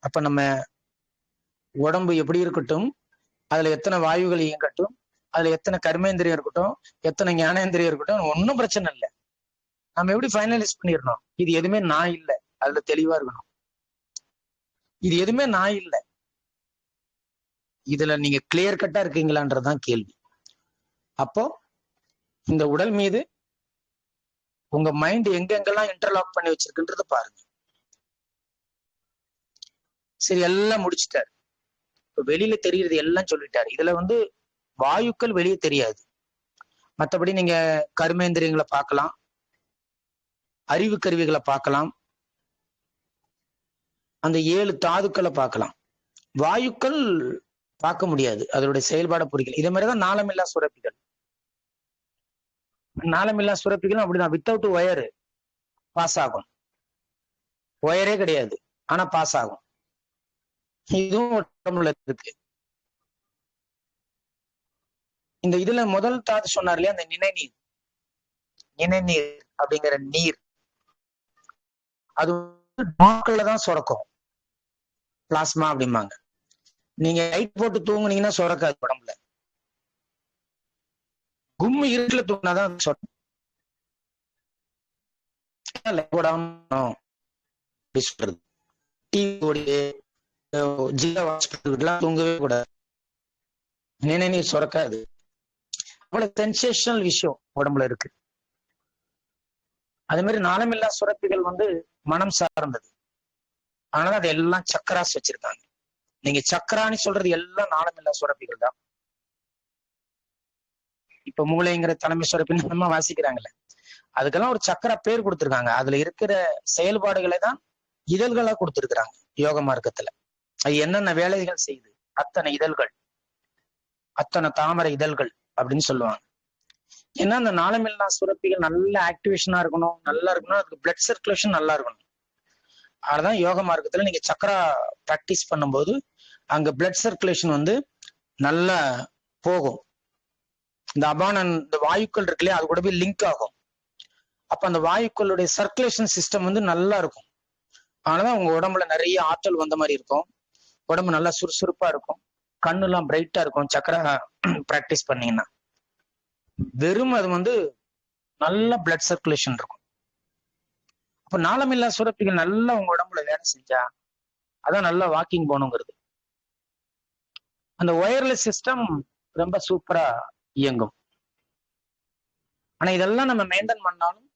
அப்ப நம்ம உடம்பு எப்படி இருக்கட்டும், அதுல எத்தனை வாயுகள் இயங்கட்டும், அதுல எத்தனை கர்மேந்திரியம் இருக்கட்டும், எத்தனை ஞானேந்திரியம் இருக்கட்டும், ஒன்றும் பிரச்சனை இல்லை. நம்ம எப்படி ஃபைனலைஸ் பண்ணிடணும், இது எதுவுமே நான் இல்லை, அதுல தெளிவா இருக்கணும். இது எதுவுமே நான் இல்லை, இதுல நீங்க கிளியர் கட்டா இருக்கீங்களான்றதுதான் கேள்வி. அப்போ இந்த உடல் மீது உங்க மைண்ட் எங்கெங்கெல்லாம் இன்டர்லாக் பண்ணி வச்சிருக்குன்றத பாருங்க. சரி, எல்லாம் முடிச்சுட்டாரு. இப்ப வெளியில தெரியுறது எல்லாம் சொல்லிட்டாரு. இதுல வாயுக்கள் வெளியே தெரியாது. மற்றபடி நீங்க கர்மேந்திரியங்களை பார்க்கலாம், அறிவு கருவிகளை பார்க்கலாம், அந்த 7 தாதுக்களை பார்க்கலாம். வாயுக்கள் பார்க்க முடியாது, அதனுடைய செயல்பாடை புரிக்கல. இதே மாதிரிதான் நாளமில்லா சுரப்பிகள். நாளமில்லா சுரப்பிகளும் அப்படிதான். வித்தவுட் ஒயரு பாஸ் ஆகும், ஒயரே கிடையாது, ஆனா பாஸ் ஆகும். இதுவும் உடம்புல இருக்கு. இந்த இதுல முதல் தாது சொன்னார் இல்லையா, அந்த நினைநீர், நினைநீர் அப்படிங்கிற நீர், அது டாக்டர்ல தான் சுரக்கும், பிளாஸ்மா அப்படிம்பாங்க. நீங்க லைட் போட்டு தூங்குனீங்கன்னா சுரக்காது உடம்புல. கும்மி இருட்டுல தூங்கினாதான் சுரக்கும். தூங்கவே கூடாது, நினைநீர் சுரக்காது. அவ்வளவு சென்சேஷனல் விஷயம் உடம்புல இருக்கு. அதே மாதிரி நாளமில்லா சுரப்பிகள் மனம் சார்ந்தது. அதனால அது எல்லாம் சக்கராஸ் வச்சிருக்காங்க. நீங்க சக்கரான்னு சொல்றது எல்லாம் நாளமில்லா சுரப்பிகள் தான். இப்ப மூளைங்கிற தலைமை சுரப்பின்னு நம்ம வாசிக்கிறாங்கல்ல, அதுக்கெல்லாம் ஒரு சக்கரா பேர் கொடுத்திருக்காங்க. அதுல இருக்கிற செயல்பாடுகளை தான் இதழ்களா கொடுத்திருக்கிறாங்க யோக மார்க்கத்துல. அது என்னென்ன வேலைகள் செய்யுது, அத்தனை இதழ்கள், அத்தனை தாமரை இதழ்கள் அப்படின்னு சொல்லுவாங்க. ஏன்னா அந்த நாளமில்லா சுரப்பிகள் நல்ல ஆக்டிவேஷனா இருக்கணும், நல்லா இருக்கணும், அதுக்கு பிளட் சர்க்குலேஷன் நல்லா இருக்கணும். அதுதான் யோக மார்க்கத்துல நீங்க சக்கரா பிராக்டிஸ் பண்ணும்போது அங்க பிளட் சர்க்குலேஷன் நல்லா போகும். இந்த அபானன், இந்த வாயுக்கள் இருக்கு இல்லையா, அது கூட போய் லிங்க் ஆகும். அப்ப அந்த வாயுக்களுடைய சர்க்குலேஷன் சிஸ்டம் நல்லா இருக்கும். அதனாலதான் உங்க உடம்புல நிறைய ஆற்றல் வந்த மாதிரி இருக்கும், உடம்பு நல்லா சுறுசுறுப்பா இருக்கும், கண்ணு எல்லாம் பிரைட்டா இருக்கும் சக்கரா பிராக்டிஸ் பண்ணீங்கன்னா. வெறும் அது நல்ல பிளட் சர்க்குலேஷன் இருக்கும். அப்ப நாளமில்லா சுரப்பிகள் நல்லா உங்க உடம்புல வேலை செஞ்சா அதான் நல்லா வாக்கிங் போகணுங்கிறது. அந்த ஒயர்லெஸ் சிஸ்டம் ரொம்ப சூப்பரா இயங்கும். ஆனா இதெல்லாம் நம்ம மெயின்டைன் பண்ணாலும்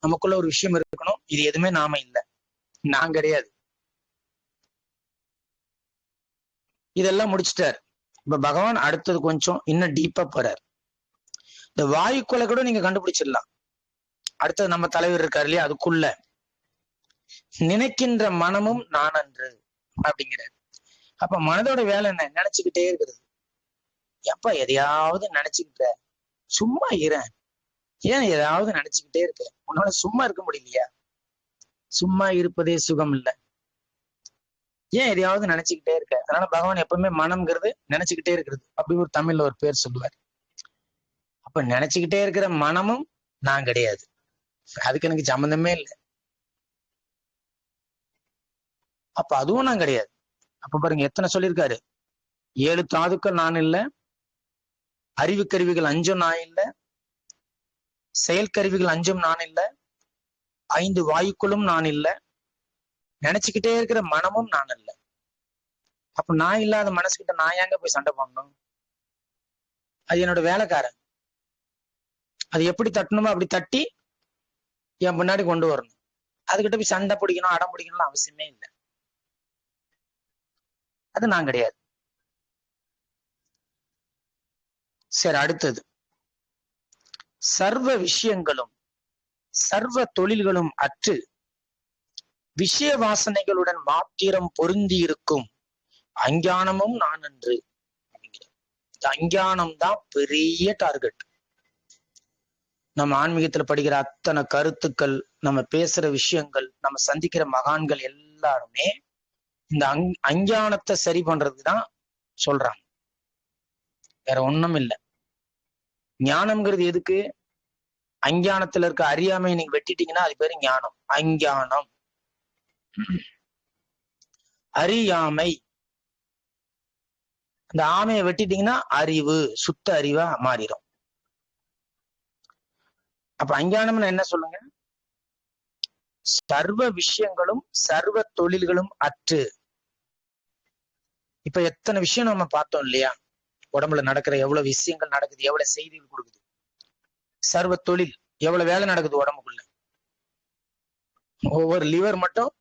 நமக்குள்ள ஒரு விஷயம் இருக்கணும், இது எதுவுமே நாம இல்லை, நான் கிடையாது. இதெல்லாம் முடிச்சுட்டார். இப்ப பகவான் அடுத்தது கொஞ்சம் இன்னும் டீப்பா போறார். இந்த வாயுக்களை கூட நீங்க கண்டுபிடிச்சிடலாம். அடுத்தது நம்ம தலைவர் இருக்காரு இல்லையா, அதுக்குள்ள நினைக்கின்ற மனமும் நான் அன்று அப்படிங்கிறார். அப்ப மனதோட வேலை என்ன? நினைச்சுக்கிட்டே இருக்கிறது. எப்ப எதையாவது நினைச்சுக்கிட்ட சும்மா இறேன், ஏன் ஏதாவது நினைச்சுக்கிட்டே இருக்க? உன்னால சும்மா இருக்க முடியலையா? சும்மா இருப்பதே சுகம் இல்லை, ஏன் எதையாவது நினைச்சுக்கிட்டே இருக்க? அதனால பகவான் எப்பவுமே மனம்ங்கிறது நினைச்சுக்கிட்டே இருக்கிறது அப்படி ஒரு தமிழ்ல ஒரு பேர் சொல்லுவார். அப்ப நினைச்சுக்கிட்டே இருக்கிற மனமும் நான் கிடையாது, அதுக்கு எனக்கு சம்மந்தமே இல்லை. அப்ப அதுவும் நான் கிடையாது. அப்ப பாருங்க எத்தனை சொல்லியிருக்காரு. 7 தாதுக்கள் நான் இல்லை, அறிவு கருவிகள் 5 நான் இல்லை, செயல்கருவிகள் 5 நான் இல்லை, 5 வாயுக்களும் நான் இல்லை, நினைச்சுக்கிட்டே இருக்கிற மனமும் நான் இல்லை. அப்ப நான் இல்லாத மனசுக்கிட்ட நான் ஏங்க போய் சண்டை போடணும்? அது என்னோட வேலைக்காரன், அது எப்படி தட்டணுமோ அப்படி தட்டி என் முன்னாடி கொண்டு வரணும். அதுகிட்ட போய் சண்டை பிடிக்கணும் அடம் பிடிக்கணும்னு அவசியமே இல்லை. அது நான் கிடையாது. சரி, அடுத்தது சர்வ விஷயங்களும் சர்வ தொழில்களும் அற்று விஷய வாசனைகளுடன் மாத்திரம் பொருந்தி இருக்கும் அஞ்ஞானமும் நான் அன்று. அஞ்ஞானம் தான் பெரிய டார்கெட். நம்ம ஆன்மீகத்துல படிக்கிற அத்தனை கருத்துக்கள், நம்ம பேசுற விஷயங்கள், நம்ம சந்திக்கிற மகான்கள் எல்லாருமே இந்த அஞ்ஞானத்தை சரி பண்றதுக்கு தான் சொல்றாங்க, வேற ஒண்ணும் இல்லை. ஞானம்ங்கிறது எதுக்கு? அஞ்ஞானத்துல இருக்க அறியாமை நீங்க வெட்டிட்டீங்கன்னா அது பேரு ஞானம். அஞ்ஞானம் அறியாமை, அந்த ஆமையை வெட்டிட்டீங்கன்னா அறிவு, சுத்த அறிவா மாறிடும். அப்ப அஞ்ஞானம்னு என்ன சொல்லுங்க? சர்வ விஷயங்களும் சர்வ தொழில்களும் அற்று. இப்ப எத்தனை விஷயம் நம்ம பார்த்தோம் இல்லையா? உடம்புல நடக்கிற எவ்வளவு விஷயங்கள் நடக்குது, எவ்வளவு செய்திகள் கொடுக்குது. சர்வ தொழில், எவ்வளவு வேலை நடக்குது உடம்புக்குள்ள. ஒவ்வொரு லிவர் மட்டும்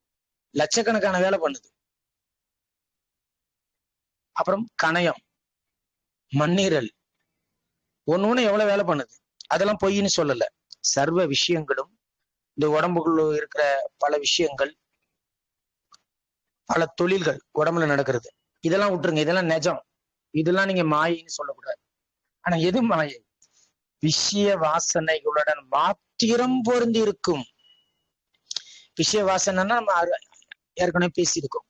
லட்சக்கணக்கான வேலை பண்ணுது. அப்புறம் கணையம், மண்ணீரல், ஒண்ணு எவ்வளவு வேலை பண்ணுது. அதெல்லாம் பொய்ன்னு சொல்லல. சர்வ விஷயங்களும், இந்த உடம்புக்குள்ள இருக்கிற பல விஷயங்கள், பல தொழில்கள் உடம்புல நடக்கிறது, இதெல்லாம் விட்டுருங்க, இதெல்லாம் நிஜம். இதெல்லாம் நீங்க மாயின்னு சொல்லக்கூடாது. ஆனா எது மாயை? விஷய வாசனைகளுடன் மாத்திரம் பொருந்தி இருக்கும். விஷய வாசனைன்னா நம்ம ஏற்கனவே பேசியிருக்கோம்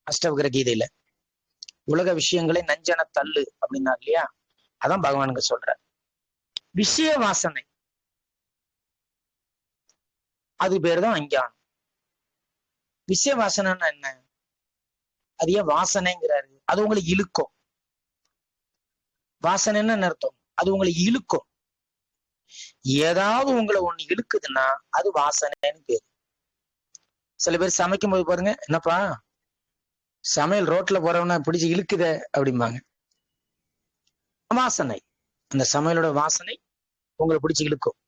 அஷ்டவகர கீதையில. உலக விஷயங்களை நஞ்சன தள்ளு அப்படின்னா இல்லையா? அதான் பகவானுங்க சொல்ற விஷய வாசனை. அது பேருதான் அஞ்ஞானம். விஷய வாசனைன்னா என்ன? அது ஏன் வாசனைங்கிறாரு? அது உங்களை இழுக்கும். வாசனைன்னு அர்த்தம், அது உங்களை இழுக்கும். ஏதாவது உங்களை ஒண்ணு இழுக்குதுன்னா அது வாசனைன்னு பேரு. சில பேர் சமைக்கும் போது பாருங்க, என்னப்பா சமையல் ரோட்ல போறவன பிடிச்சு இழுக்குத அப்படிம்பாங்க. வாசனை, அந்த சமையலோட வாசனை உங்களை பிடிச்சு இழுக்கும்.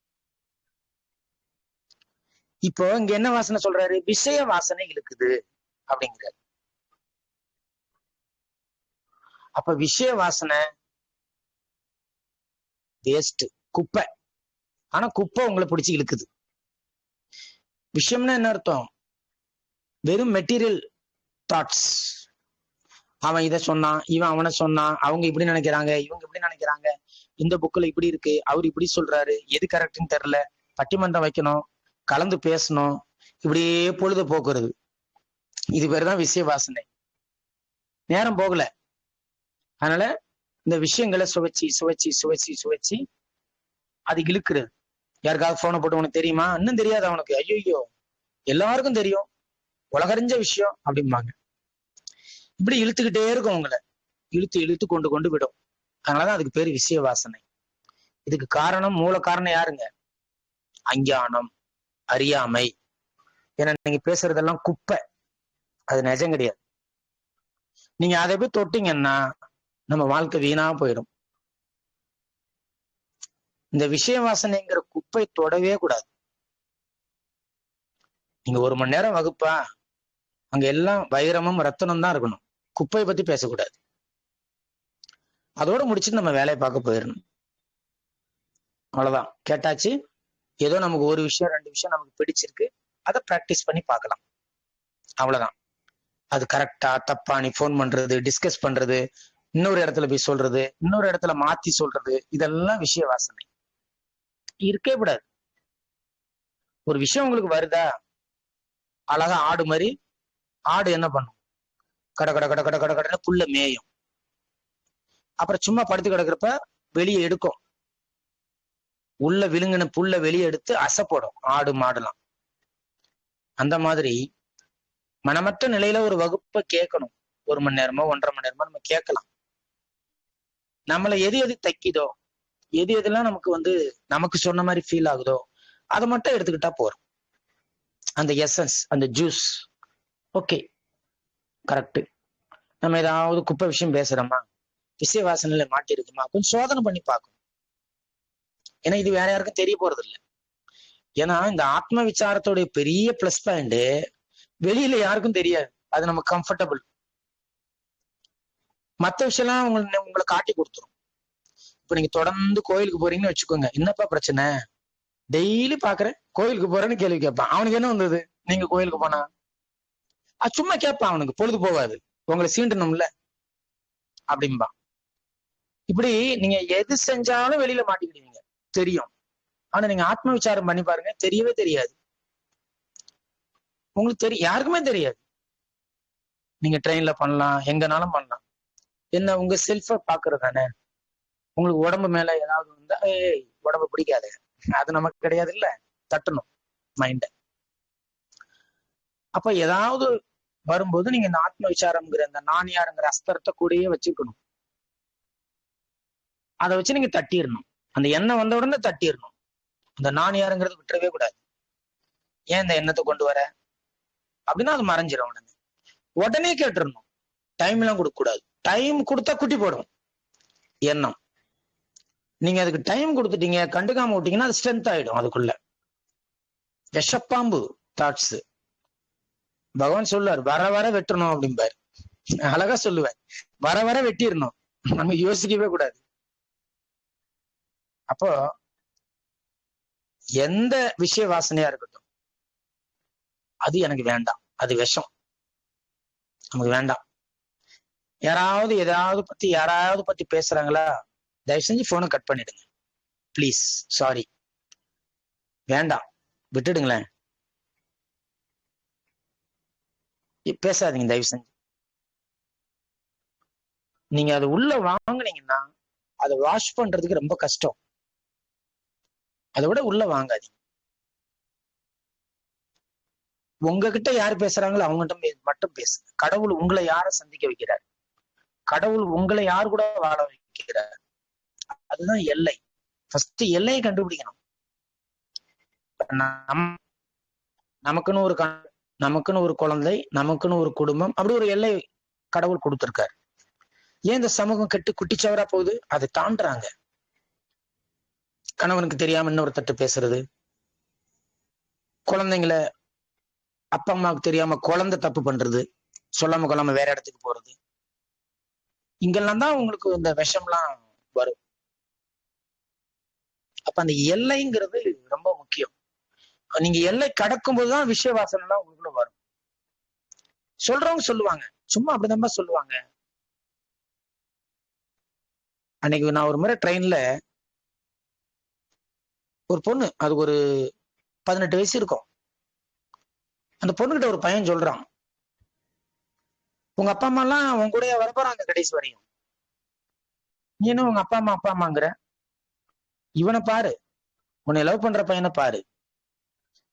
இப்போ இங்க என்ன வாசனை சொல்றாரு? விஷய வாசனை இழுக்குது அப்படிங்கிறாரு. அப்ப விஷய வாசனை வேஸ்ட், குப்பை. ஆனா குப்பை உங்களை பிடிச்சு இழுக்குது. விஷயம்னா என்ன அர்த்தம்? வெறும் மெட்டீரியல் தாட்ஸ். அவன் இதை சொன்னான், இவன் அவனை சொன்னான், அவங்க இப்படி நினைக்கிறாங்க, இவங்க இப்படி நினைக்கிறாங்க, இந்த புக்ல இப்படி இருக்கு, அவர் இப்படி சொல்றாரு, எது கரெக்ட்னு தெரியல, பட்டிமன்றம் வைக்கணும், கலந்து பேசணும், இப்படியே பொழுது போக்குறது. இது பேருதான் விஷய வாசனை. நேரம் போகல, அதனால இந்த விஷயங்களை சுவைச்சி சுவைச்சி சுவைச்சி சுவைச்சி அது இழுக்கிறது. யாருக்காவது போனை போட்டு உனக்கு தெரியுமா? இன்னும் தெரியாது அவனுக்கு. ஐயோ எல்லாருக்கும் தெரியும், உலகறிஞ்ச விஷயம் அப்படிம்பாங்க. இப்படி இழுத்துக்கிட்டே இருக்கும், உங்களை இழுத்து இழுத்து கொண்டு கொண்டு விடும். அதனாலதான் அதுக்கு பேரு விஷய வாசனை. இதுக்கு காரணம், மூல காரணம் யாருங்க? அஞ்ஞானம், அறியாமை. ஏன்னா நீங்க பேசுறதெல்லாம் குப்பை, அது நிஜம் கிடையாது. நீங்க அதை போய் தொட்டீங்கன்னா நம்ம வாழ்க்கை வீணா போயிடும். இந்த விஷய வாசனைங்கிற குப்பை தொடவே கூடாது. நீங்க 1 மணி நேரம் வகுப்பா, அங்க எல்லாம் வைரமும் ரத்தனம் தான் இருக்கணும், குப்பையை பத்தி பேசக்கூடாது. அதோட முடிச்சுட்டு நம்ம வேலையை பார்க்க போயிடணும். அவ்வளவுதான். கேட்டாச்சு. ஏதோ நமக்கு ஒரு விஷயம் 2 விஷயம் நமக்கு பிடிச்சிருக்கு, அதை ப்ராக்டிஸ் பண்ணி பார்க்கலாம். அவ்வளவுதான். அது கரெக்டா தப்பா நீ ஃபோன் பண்றது, டிஸ்கஸ் பண்றது, இன்னொரு இடத்துல போய் சொல்றது, இன்னொரு இடத்துல மாத்தி சொல்றது, இதெல்லாம் விஷய வாசனை இருக்கவே கூடாது. ஒரு விஷயம் உங்களுக்கு வருதா, அழகா ஆடு மாதிரி ஆடு என்ன பண்ணும், கட கட கட கட கட கடன்னு புல்ல மேயும். அப்புறம் சும்மா படுத்து கிடக்குறப்ப வெளியே எடுக்கும், உள்ள விழுங்கின புல்ல வெளியே எடுத்து அசை போடும் ஆடு மாடுலாம். அந்த மாதிரி மனமற்ற நிலையில ஒரு வகுப்பை கேட்கணும். 1 மணி நேரமோ 1.5 மணி நேரமோ நம்ம கேட்கலாம். நம்மளை எது எது தைக்குதோ, எது எதெல்லாம் நமக்கு நமக்கு சொன்ன மாதிரி ஃபீல் ஆகுதோ அதை மட்டும் எடுத்துக்கிட்டா போறோம். அந்த எசன்ஸ், அந்த ஜூஸ், ஓகே கரெக்ட். நம்ம ஏதாவது குப்பை விஷயம் பேசுறோமா, விஷய வாசனையில மாட்டி இருக்குமா, கொஞ்சம் சோதனை பண்ணி பார்க்கணும். ஏன்னா இது வேற யாருக்கும் தெரிய போறது இல்லை. ஏன்னா இந்த ஆத்ம விசாரத்தோடைய பெரிய பிளஸ் பாயிண்ட் வெளியில யாருக்கும் தெரியாது. அது நம்ம கம்ஃபர்டபுள். மற்ற விஷயம்லாம் உங்களை காட்டி கொடுத்துரும். இப்ப நீங்க தொடர்ந்து கோயிலுக்கு போறீங்கன்னு வச்சுக்கோங்க, என்னப்பா பிரச்சனை, டெய்லி பாக்குறேன் கோயிலுக்கு போறேன்னு கேள்வி கேட்பான். அவனுக்கு என்ன வந்தது நீங்க கோயிலுக்கு போனா, சும்மா கேட்பான், அவனுக்கு பொழுது போகாது, உங்களை சீண்டணும்ல அப்படின்பா. இப்படி நீங்க எது செஞ்சாலும் வெளியில மாட்டிக்கிடுவீங்க தெரியும். ஆனா நீங்க ஆத்ம விசாரம் பண்ணி பாருங்க, தெரியவே தெரியாது. உங்களுக்கு தெரியும், யாருக்குமே தெரியாது. நீங்க ட்ரெயின்ல பண்ணலாம், எங்கனாலும் பண்ணலாம். என்ன உங்க செல்ஃப பாக்குறது தானே. உங்களுக்கு உடம்பு மேல ஏதாவது வந்தா உடம்பு பிடிக்காது, அது நமக்கு கிடையாது இல்ல, தட்டணும் மைண்ட. அப்ப ஏதாவது வரும்போது நீங்க இந்த ஆத்ம விசாரம்ங்கிற இந்த நான் யாருங்கிற அஸ்திரத்தை கூடயே வச்சுக்கணும். அதை வச்சு நீங்க தட்டிடணும். அந்த எண்ணம் வந்த உடனே தட்டிடணும். அந்த நான் யாருங்கிறது விட்டுறவே கூடாது. ஏன் இந்த எண்ணத்தை கொண்டு வர அப்படின்னா அது மறைஞ்சிடும். உடனே கேட்டுடணும். டைம் எல்லாம் கொடுக்க கூடாது. டைம் கொடுத்தா குட்டி போடும் எண்ணம். நீங்க அதுக்கு டைம் கொடுத்துட்டீங்க, கண்டுக்காம விட்டீங்கன்னா அது ஸ்ட்ரென்த் ஆயிடும். அதுக்குள்ள விஷப்பாம்பு தாட்ஸ். பகவான் சொல்லுவார், வர வர வெட்டணும் அப்படிம்பாரு. அழகா சொல்லுவார், வர வர வெட்டிடணும். நம்ம யோசிக்கவே கூடாது. அப்போ எந்த விஷய வாசனையா இருக்கட்டும், அது எனக்கு வேண்டாம், அது விஷம், நமக்கு வேண்டாம். யாராவது பத்தி பேசுறாங்களா, தயவு செஞ்சு போனை கட் பண்ணிடுங்க ப்ளீஸ், சாரி, வேண்டாம், விட்டுடுங்களேன், பேசாதீங்க தயவு செஞ்சு. நீங்க அது உள்ள வாங்குனீங்கன்னா அதை வாஷ் பண்றதுக்கு ரொம்ப கஷ்டம். அதை விட உள்ள வாங்காதீங்க. உங்ககிட்ட யாரு பேசுறாங்களோ அவங்ககிட்ட மட்டும் பேசுங்க. கடவுள் உங்களை யார சந்திக்க வைக்கிறார், கடவுள் உங்களை யார் கூட வாழ வைக்கிறார், அதுதான் எல்லை. ஃபர்ஸ்ட் எல்லையை கண்டுபிடிக்கணும். நமக்குன்னு ஒரு குழந்தை, நமக்குன்னு ஒரு குடும்பம், அப்படி ஒரு எல்லை கடவுள் கொடுத்திருக்காரு. ஏன் இந்த சமூகம் கெட்டு குட்டிச்சவரா போகுது, அதை தாண்டுறாங்க. கணவனுக்கு தெரியாம இன்னொருத்தட்டு பேசுறது, குழந்தைங்களை அப்பா அம்மாவுக்கு தெரியாம குழந்தை தப்பு பண்றது, சொல்லாம கொள்ளாம வேற இடத்துக்கு போறது, இங்கெல்லாம் தான் உங்களுக்கு இந்த விஷம்லாம் வரும். அப்ப அந்த எல்லைங்கிறது ரொம்ப முக்கியம். நீங்க எல்லை கடக்கும் போதுதான் விஷய வாசனை எல்லாம் உங்களுக்குள்ள வரும். சொல்றவங்க சொல்லுவாங்க, சும்மா அப்படிதான் சொல்லுவாங்க. அன்னைக்கு நான் ஒரு முறை ட்ரெயின்ல ஒரு பொண்ணு, அதுக்கு ஒரு 18 வயசு இருக்கும். அந்த பொண்ணுகிட்ட ஒரு பையன் சொல்றான், உங்க அப்பா அம்மா எல்லாம் உன் கூட வரப்போறாங்க கடைசி வரையும், நீ என்ன உங்க அப்பா அம்மாங்கிற, இவனை பாரு, உன்னை லவ் பண்ற பையனை பாரு,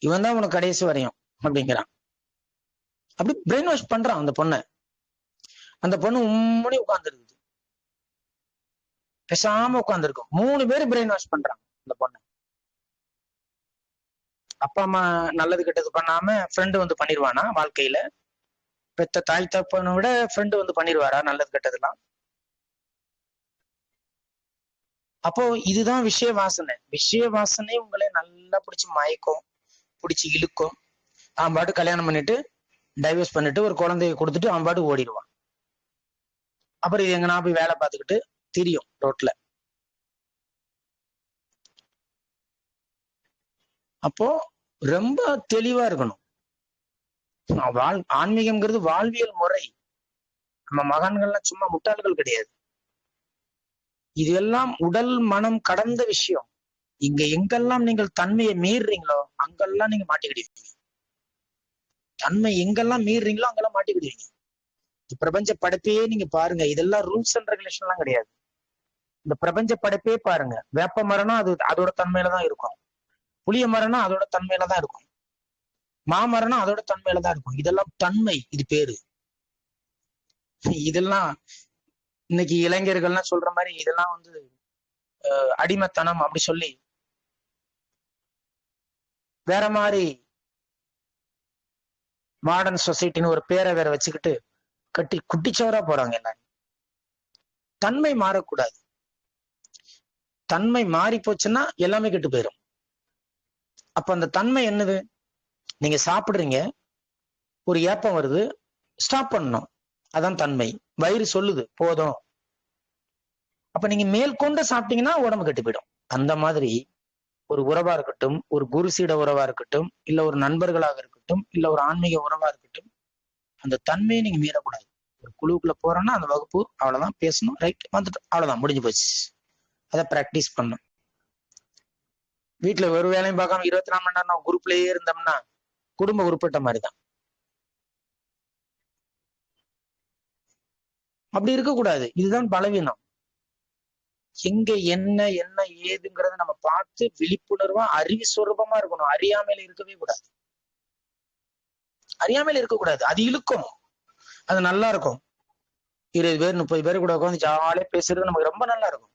இவன் தான் உனக்கு கடைசி வரையும் அப்படிங்கிறான். அப்படி பிரெயின் வாஷ் பண்றான் அந்த பொண்ணை. அந்த பொண்ணு உம்மனி உட்கார்ந்துருக்குது, பேசாம உட்கார்ந்துருக்கும். 3 பேரும் பிரெயின் வாஷ் பண்றாங்க அந்த பொண்ணை. அப்பா அம்மா நல்லது கெட்டது பண்ணாம ஃப்ரெண்டு பண்ணிடுவானா வாழ்க்கையில? பெத்த தாய் தப்பனை விட ஃப்ரெண்டு பண்ணிடுவாரா நல்லது கெட்டதெல்லாம்? அப்போ இதுதான் விஷய வாசனை. விஷய வாசனை உங்களை நல்லா பிடிச்சி மயக்கும், பிடிச்சி இழுக்கும். அவன் பாட்டு கல்யாணம் பண்ணிட்டு டைவர்ஸ் பண்ணிட்டு ஒரு குழந்தைய கொடுத்துட்டு அவன் பாட்டு ஓடிடுவான். அப்புறம் இது எங்கன்னா போய் வேலை பார்த்துக்கிட்டு திரியும் ரோட்ல. அப்போ ரொம்ப தெளிவா இருக்கணும். ஆன்மீகம்ங்கிறது வாழ்வியல் முறை. நம்ம மகான்கள்லாம் சும்மா முட்டாள்கள் கிடையாது. இது எல்லாம் உடல் மனம் கடந்த விஷயம். இங்க எங்கெல்லாம் நீங்கள் தன்மையை மீறுறீங்களோ அங்கெல்லாம் நீங்க மாட்டிக்கிடுவீங்க. தன்மை எங்கெல்லாம் மீறுறீங்களோ அங்கெல்லாம் மாட்டிக்கிடுவீங்க. பிரபஞ்ச படைப்பையே நீங்க பாருங்க. இதெல்லாம் ரூல்ஸ் அண்ட் ரெகுலேஷன் எல்லாம் கிடையாது. இந்த பிரபஞ்ச படைப்பே பாருங்க. வேப்ப மரம்னா அது அதோட தன்மையில தான் இருக்கும். புளிய மரம்னா அதோட தன்மையில தான் இருக்கும். மாமரம்னா அதோட தன்மையில தான் இருக்கும். இதெல்லாம் தன்மை. இது பேரு. இதெல்லாம் இன்னைக்கு இளைஞர்கள்லாம் சொல்ற மாதிரி இதெல்லாம் வந்து அடிமைத்தனம் அப்படி சொல்லி வேற மாதிரி மாடர்ன் சொசைட்டின்னு ஒரு பேரை வேற வச்சுக்கிட்டு கட்டி குட்டிச்சவரா போறாங்க எல்லாரும். தன்மை மாறக்கூடாது. தன்மை மாறி போச்சுன்னா எல்லாமே கெட்டு போயிடும். அப்ப அந்த தன்மை என்னது? நீங்க சாப்பிடுறீங்க, ஒரு ஏப்பம் வருது, ஸ்டாப் பண்ணணும். அதான் தன்மை. வயிறு சொல்லுது போதும். அப்ப நீங்க மேற்கொண்டு சாப்பிட்டீங்கன்னா உடம்பு கெட்டு போயிடும். அந்த மாதிரி ஒரு உறவா இருக்கட்டும், ஒரு குரு சீட உறவா இருக்கட்டும், இல்ல ஒரு நண்பர்களாக இருக்கட்டும், இல்ல ஒரு ஆன்மீக உறவா இருக்கட்டும், அந்த தன்மையை நீங்க மீறக்கூடாது. ஒரு குழுவுக்குள்ள போறோம்னா அந்த வகுப்பு அவ்வளவுதான், பேசணும், ரைட், வந்துட்டு அவ்வளவுதான், முடிஞ்சு போச்சு. அதை பிராக்டிஸ் பண்ணும். வீட்டுல ஒரு வேலையும் பார்க்காம 24 மணி நேரம் நம்ம குரூப்லயே இருந்தோம்னா குடும்ப உருப்பட்ட மாதிரிதான். அப்படி இருக்கக்கூடாது. இதுதான் பலவீனம். எங்க என்ன என்ன ஏதுங்கிறத நம்ம பார்த்து விழிப்புணர்வா அறிவு சொரூபமா இருக்கணும். அறியாமையில இருக்கவே கூடாது. அறியாமையில இருக்கக்கூடாது. அது இழுக்கும். அது நல்லா இருக்கும். 20 பேர் 30 பேர் கூட உட்காந்து ஜாலியா பேசுறது நமக்கு ரொம்ப நல்லா இருக்கும்.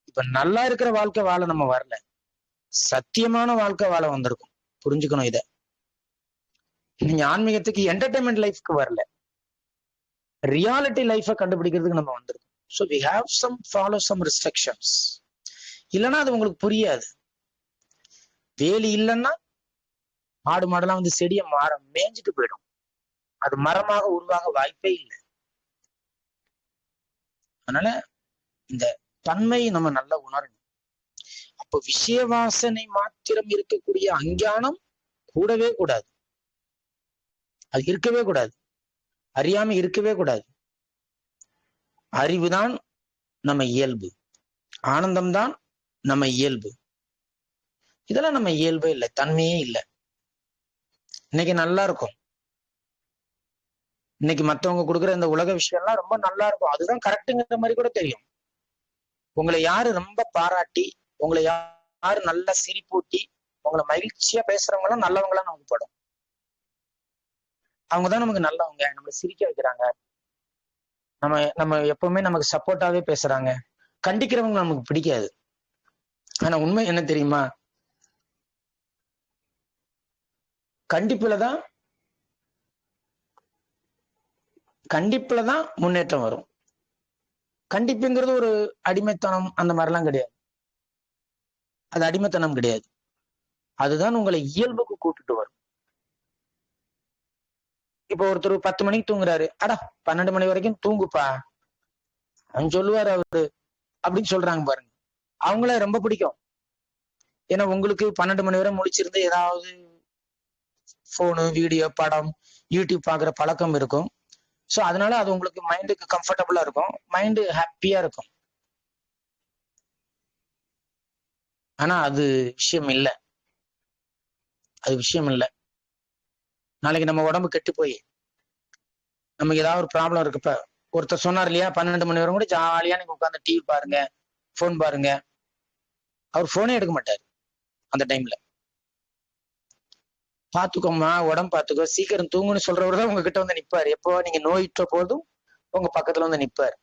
இப்ப நல்லா இருக்கிற வாழ்க்கை வாழ நம்ம வரல, சத்தியமான வாழ்க்கை வாழ வந்திருக்கும். புரிஞ்சுக்கணும் இத. நீங்க ஆன்மீகத்துக்கு என்டர்டைன்மெண்ட் லைஃப்க்கு வரல, ரியாலிட்டி லைஃபை கண்டுபிடிக்கிறதுக்கு நம்ம வந்திருக்கோம். So we have follow some restrictions. இல்லைன்னா அது உங்களுக்கு புரியாது. வேலி இல்லைன்னா ஆடு மாடெல்லாம் வந்து செடியை மேய்ஞ்சிட்டு போயிடும். அது மரமாக உருவாக வாய்ப்பே இல்லை. அதனால இந்த தன்மையை நம்ம நல்லா உணரணும். அப்போ விஷய வாசனை மாத்திரம் இருக்கக்கூடிய அஞ்ஞானம் கூடவே கூடாது. அது இருக்கவே கூடாது. அறியாம இருக்கவே கூடாது. அறிவுதான் நம்ம இயல்பு. ஆனந்தம்தான் நம்ம இயல்பு. இதெல்லாம் நம்ம இயல்பே இல்லை, தன்மையே இல்லை. இன்னைக்கு நல்லா இருக்கும். இன்னைக்கு மற்றவங்க கொடுக்குற இந்த உலக விஷயம்லாம் ரொம்ப நல்லா இருக்கும். அதுதான் கரெக்டுங்கிற மாதிரி கூட தெரியும். உங்களை யாரு ரொம்ப பாராட்டி, உங்களை யாரு நல்லா சிரிப்பூட்டி, உங்களை மகிழ்ச்சியா பேசுறவங்க எல்லாம் நல்லவங்களா நமக்கு படும். அவங்கதான் நமக்கு நல்லவங்க, நம்மளை சிரிக்க வைக்கிறாங்க, நம்ம எப்பவுமே நமக்கு சப்போர்ட்டாவே பேசுறாங்க. கண்டிக்கிறவங்க நமக்கு பிடிக்காது. ஆனா உண்மை என்ன தெரியுமா? கண்டிப்புலதான் முன்னேற்றம் வரும். கண்டிப்புங்கிறது ஒரு அடிமைத்தனம் அந்த மாதிரிலாம் கிடையாது. அது அடிமைத்தனம் கிடையாது. அதுதான் உங்களை இயல்புக்கு கூட்டிட்டு வரும். இப்போ ஒருத்தர் 10 மணிக்கு தூங்குறாரு, அடா 12 மணி வரைக்கும் தூங்குப்பா அவன் சொல்லுவாரு அவரு அப்படின்னு சொல்றாங்க பாருங்க. அவங்கள ரொம்ப பிடிக்கும். ஏன்னா உங்களுக்கு 12 மணி வரை முழிச்சிருந்து ஏதாவது போனு, வீடியோ, படம், யூடியூப் பாக்குற பழக்கம் இருக்கும். ஸோ அதனால அது உங்களுக்கு மைண்டுக்கு கம்ஃபர்டபுளா இருக்கும், மைண்டு ஹாப்பியா இருக்கும். ஆனா அது விஷயம் இல்லை. அது விஷயம் இல்லை. நாளைக்கு நம்ம உடம்பு கெட்டு போய் நமக்கு ஏதாவது ஒரு ப்ராப்ளம் இருக்குப்ப, ஒருத்தர் சொன்னார் இல்லையா, 12 மணி வரை கூட ஜாலியா நீங்க உட்காந்து டிவி பாருங்க, போன் பாருங்க. அவர் போனே எடுக்க மாட்டாரு அந்த டைம்ல. பாத்துக்கோமா, உடம்பு பாத்துக்கோ, சீக்கிரம் தூங்குன்னு சொல்றவர் தான் உங்ககிட்ட வந்து நிப்பாரு. எப்போ நீங்க நோயிட்ட போதும் உங்க பக்கத்துல வந்து நிப்பாரு.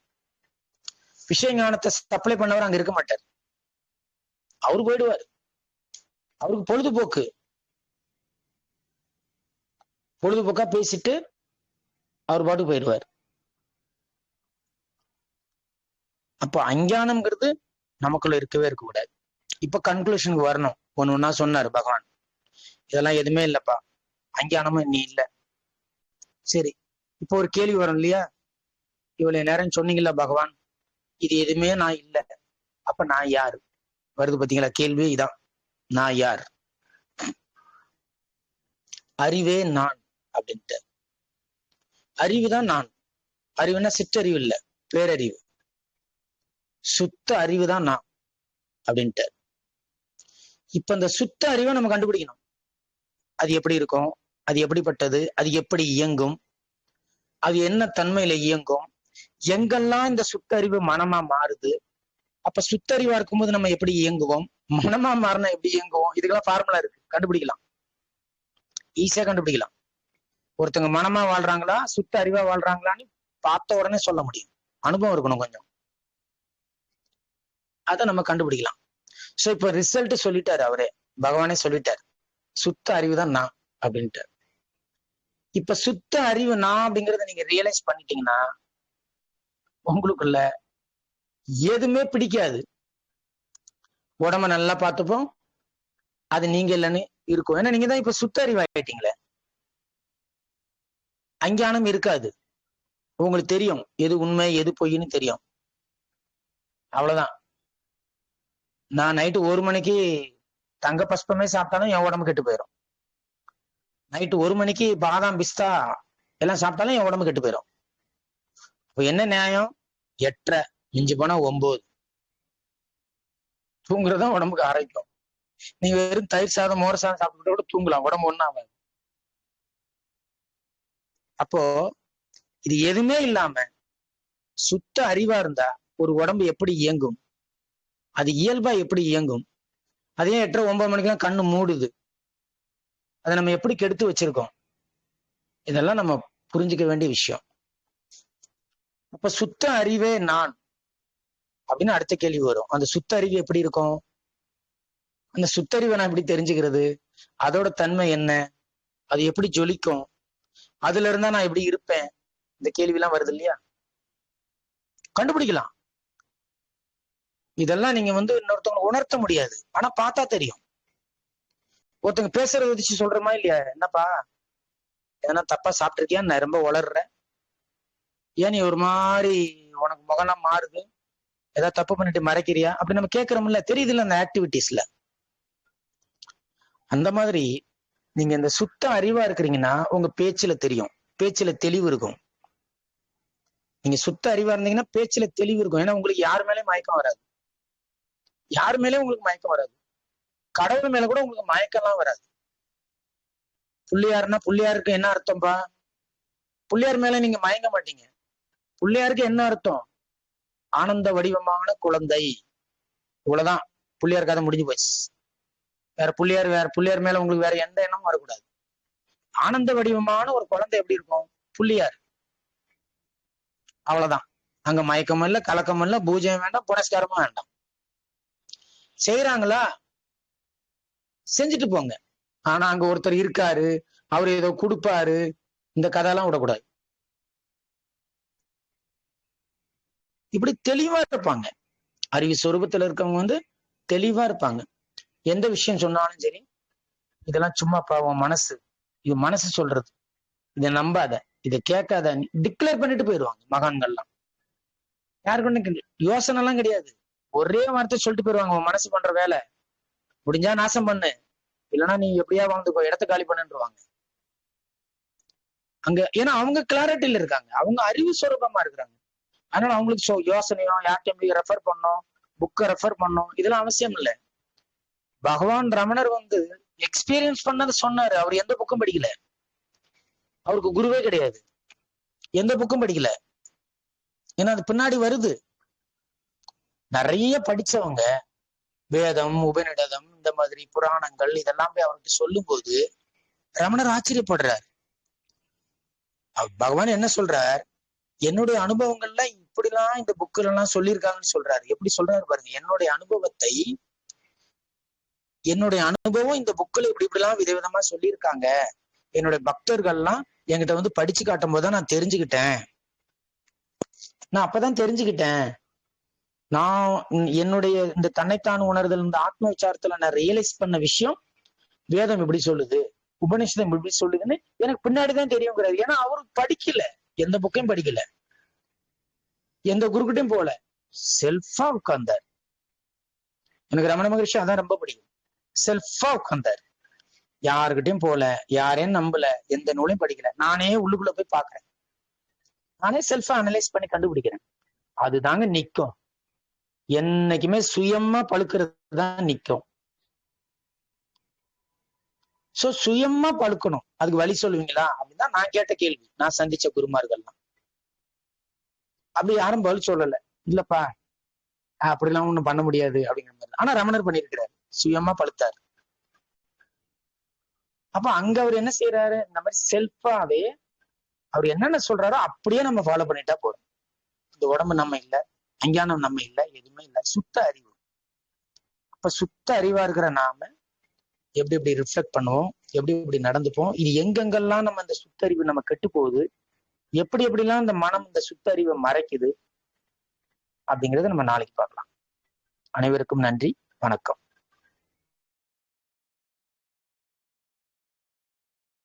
விஷய ஞானத்தை சப்ளை பண்ணவர் அங்க இருக்க மாட்டார். அவரு போயிடுவார். அவருக்கு பொழுதுபோக்கா பேசிட்டு அவர் பாட்டுக்கு போயிடுவார். அப்போ அஞ்ஞானம்ங்கிறது நமக்குள்ள இருக்கவே இருக்கக்கூடாது. இப்ப கன்க்ளூஷனுக்கு வரணும். ஒண்ணா சொன்னாரு பகவான், இதெல்லாம் எதுவுமே இல்லப்பா, அஞ்ஞானமும் நீ இல்லை. சரி, இப்போ ஒரு கேள்வி வரும் இல்லையா, இவ்வளவு நேரம் சொன்னீங்கல்ல பகவான், இது எதுவுமே நான் இல்லை, அப்ப நான் யாரு? வருது பாத்தீங்களா கேள்வி? இதான், நான் யார்? அறிவே நான் அப்படின்ட்டு. அறிவுதான் நான். அறிவுனா சிற்றறிவு இல்ல, பேரறிவு. சுத்த அறிவு தான் நான் அப்படின்ட்டு. இப்ப இந்த சுத்த அறிவை நம்ம கண்டுபிடிக்கணும். அது எப்படி இருக்கும், அது எப்படிப்பட்டது, அது எப்படி இயங்கும், அது என்ன தன்மையில இயங்கும், எங்கெல்லாம் இந்த சுத்தறிவு மனமா மாறுது. அப்ப சுத்தறிவா இருக்கும்போது நம்ம எப்படி இயங்குவோம், மனமா மாறினா எப்படி இயங்குவோம், இதுக்கெல்லாம் ஃபார்முலா இருக்கு, கண்டுபிடிக்கலாம், ஈஸியா கண்டுபிடிக்கலாம். ஒருத்தங்க மனமா வாழ்றாங்களா சுத்த அறிவா வாழ்றாங்களான்னு பார்த்த உடனே சொல்ல முடியும். அனுபவம் இருக்கணும் கொஞ்சம், அதை நம்ம கண்டுபிடிக்கலாம். சோ இப்ப ரிசல்ட் சொல்லிட்டாரு அவரே, பகவானே சொல்லிட்டாரு, சுத்த அறிவு தான் நான் அப்படின்ட்டு. இப்ப சுத்த அறிவு நான் அப்படிங்கறத நீங்க ரியலைஸ் பண்ணிட்டீங்கன்னா உங்களுக்குள்ள எதுவுமே பிடிக்காது. உடம்ப நல்லா பார்த்துப்போம், அது நீங்க இல்லைன்னு இருக்கும். ஏன்னா நீங்க தான் இப்ப சுத்த அறிவு ஆயிட்டீங்களே, அஞ்ஞானம் இருக்காது. உங்களுக்கு தெரியும் எது உண்மை எது பொய்ன்னு தெரியும். அவ்வளவுதான். நான் நைட்டு 1 மணிக்கு தங்க பஸ்பமே சாப்பிட்டாலும் என் உடம்பு கெட்டு போயிடும். நைட்டு 1 மணிக்கு பாதாம் பிஸ்தா எல்லாம் சாப்பிட்டாலும் என் உடம்பு கெட்டு போயிடும். இப்போ என்ன நியாயம்? 8:30 மிஞ்சி போனா 9 தூங்குறதுதான் உடம்புக்கு ஆரோக்கியம். நீங்க வெறும் தயிர் சாதம் மோர் சாதம் சாப்பிட்டு கூட தூங்கலாம், உடம்பு ஒன்றும் ஆகாது. அப்போ இது எதுவுமே இல்லாம சுத்த அறிவா இருந்தா ஒரு உடம்பு எப்படி இயங்கும், அது இயல்பா எப்படி இயங்கும், அதே 8:30 9 மணிக்கெல்லாம் கண்ணு மூடுது, அதை நம்ம எப்படி கெடுத்து வச்சிருக்கோம், இதெல்லாம் நம்ம புரிஞ்சுக்க வேண்டிய விஷயம். அப்ப சுத்த அறிவே நான் அப்படின்னு அடுத்த கேள்வி வரும். அந்த சுத்த அறிவு எப்படி இருக்கும், அந்த சுத்தறிவை நான் எப்படி தெரிஞ்சுக்கிறது, அதோட தன்மை என்ன, அது எப்படி ஜொலிக்கும், அதுல இருந்தா நான் எப்படி இருப்பேன், இந்த கேள்வி எல்லாம் வருது இல்லையா, கண்டுபிடிக்கலாம். இதெல்லாம் நீங்க இன்னொருத்தவங்களை உணர்த்த முடியாது, ஆனா பார்த்தா தெரியும். ஒருத்தங்க பேசுறத வச்சு சொல்றமா இல்லையா, என்னப்பா ஏன்னா தப்பா சாப்பிட்டிருக்கியா, நான் ரொம்ப வளர்றேன், ஏன் நீ ஒரு மாதிரி உனக்கு முகம்லாம் மாறுது, ஏதாவது தப்பு பண்ணிட்டு மறைக்கிறியா அப்படி நம்ம கேட்கறோம்ல, தெரியுது இல்ல அந்த ஆக்டிவிட்டிஸ்ல. அந்த மாதிரி நீங்க இந்த சுத்த அறிவா இருக்கிறீங்கன்னா உங்க பேச்சுல தெரியும், பேச்சுல தெளிவு இருக்கும். நீங்க சுத்த அறிவா இருந்தீங்கன்னா பேச்சுல தெளிவு இருக்கும். ஏன்னா உங்களுக்கு யாரு மேலேயும் மயக்கம் வராது, யாரு மேலேயும் உங்களுக்கு மயக்கம் வராது. கடவுள் மேல கூட உங்களுக்கு மயக்கம்லாம் வராது. புள்ளியாருன்னா புள்ளியாருக்கு என்ன அர்த்தம்பா, புள்ளியார் மேல நீங்க மயங்க மாட்டீங்க. புள்ளியாருக்கு என்ன அர்த்தம், ஆனந்த வடிவமான குழந்தை, இவ்வளவுதான். புள்ளியார் கதை முடிஞ்சு போச்சு. வேற புள்ளியார் மேல உங்களுக்கு வேற எந்த எண்ணமும் வரக்கூடாது. ஆனந்த வடிவமான ஒரு குழந்தை எப்படி இருக்கும், புள்ளியார், அவ்வளவுதான். அங்க மயக்கம் இல்ல, கலக்கம் இல்ல, பூஜையும் வேண்டாம், புனஸ்காரமும் வேண்டாம். செய்யறாங்களா செஞ்சுட்டு போங்க. ஆனா அங்க ஒருத்தர் இருக்காரு, அவரு ஏதோ கொடுப்பாரு, இந்த கதையெல்லாம் விடக்கூடாது. இப்படி தெளிவா இருப்பாங்க. அறிவு சொரூபத்துல இருக்கவங்க தெளிவா இருப்பாங்க. எந்த விஷயம் சொன்னாலும் சரி, இதெல்லாம் சும்மா பாவம் மனசு, இது மனசு சொல்றது, இதை நம்பாத, இதை கேட்காத, டிக்ளேர் பண்ணிட்டு போயிடுவாங்க மகான்கள்லாம். யாருக்கு யோசனை எல்லாம் கிடையாது, ஒரே வார்த்தை சொல்லிட்டு போயிடுவாங்க, உன் மனசு பண்ற வேலை, முடிஞ்சா நாசம் பண்ணு, இல்லைன்னா நீ எப்படியா வாழ்ந்துக்கோ, இடத்த காலி பண்ணுவாங்க அங்க. ஏன்னா அவங்க கிளாரிட்டியில இருக்காங்க, அவங்க அறிவு சொரூபமா இருக்கிறாங்க. அதனால அவங்களுக்கு யோசனையோ யார்ட்டையும் ரெஃபர் பண்ணோம், புக்கை ரெஃபர் பண்ணோம், இதெல்லாம் அவசியம் இல்லை. பகவான் ரமணர் எக்ஸ்பீரியன்ஸ் பண்ணதை சொன்னாரு. அவர் எந்த புக்கும் படிக்கல, அவருக்கு குருவே கிடையாது, எந்த புக்கும் படிக்கல. ஏன்னா அது பின்னாடி வருது. நிறைய படிச்சவங்க வேதம் உபநிடதம் இந்த மாதிரி புராணங்கள் இதெல்லாம் போய் அவருக்கு சொல்லும் போது ரமணர் ஆச்சரியப்படுறார். பகவான் என்ன சொல்றார், என்னுடைய அனுபவங்கள்ல இப்படிலாம் இந்த புக்குல எல்லாம் சொல்லியிருக்காங்கன்னு சொல்றாரு. எப்படி சொல்றாரு பாருங்க, என்னுடைய அனுபவம் இந்த புக்ல இப்படிலாம் விதவிதமா சொல்லியிருக்காங்க, என்னுடைய பக்தர்கள்லாம் என்கிட்ட படிச்சு காட்டும் போதுதான் நான் தெரிஞ்சுக்கிட்டேன். நான் அப்பதான் தெரிஞ்சுக்கிட்டேன், நான் என்னுடைய இந்த தன்னைத்தான் உணர்தல், இந்த ஆத்ம விசாரத்துல நான் ரியலைஸ் பண்ண விஷயம் வேதம் இப்படி சொல்லுது, உபநிஷதம் இப்படி சொல்லுதுன்னு எனக்கு பின்னாடிதான் தெரியுங்கிறாரு. ஏன்னா அவரு படிக்கல, எந்த புக்கையும் படிக்கல, எந்த குருக்கிட்டையும் போல, செல்ஃபா உட்கார்ந்தார். எனக்கு ரமண மகரிஷி அதான் ரொம்ப பிடிக்கும், செல்ஃபா உட்கார்ந்தார். யாருக்கிட்டையும் போல, யாரையும் நம்பல, எந்த நூலையும் படிக்கல, நானே உள்ளுக்குள்ள போய் பாக்குறேன், நானே செல்ஃபா அனலைஸ் பண்ணி கண்டுபிடிக்கிறேன். அதுதாங்க நிக்கும். என்னைக்குமே சுயமா பழுக்கிறது தான் நிக்கும். சோ சுயமா பழுக்கணும். அதுக்கு வழி சொல்லுவீங்களா அப்படிதான் நான் கேட்ட கேள்வி. நான் சந்திச்ச குருமார்கள்லாம் அப்படி யாரும் பதில் சொல்லல. இல்லப்பா அப்படிலாம் ஒண்ணும் பண்ண முடியாது அப்படிங்கிற மாதிரி. ஆனா ரமணர் பண்ணியிருக்கிறாரு, சுயமா பழுத்தாரு. அப்ப அங்க அவர் என்ன செய்யறாரு, இந்த மாதிரி செல்ஃபாவே அவர் என்னென்ன சொல்றாரோ அப்படியே நம்ம ஃபாலோ பண்ணிட்டா போதும். இந்த உடம்பு நம்ம இல்ல, அஞ்ஞானம் நம்ம இல்ல, எதுவுமே இல்லை, சுத்த அறிவு. அப்ப சுத்த அறிவா இருக்கிற நாம எப்படி எப்படி ரிஃப்ளெக்ட் பண்ணுவோம், எப்படி எப்படி நடந்துப்போம், இது எங்கெங்கெல்லாம் நம்ம இந்த சுத்தறிவு நம்ம கெட்டு போகுது, எப்படி எப்படிலாம் இந்த மனம் இந்த சுத்தறிவை மறைக்குது அப்படிங்கறத நம்ம நாளைக்கு பார்க்கலாம். அனைவருக்கும் நன்றி, வணக்கம்.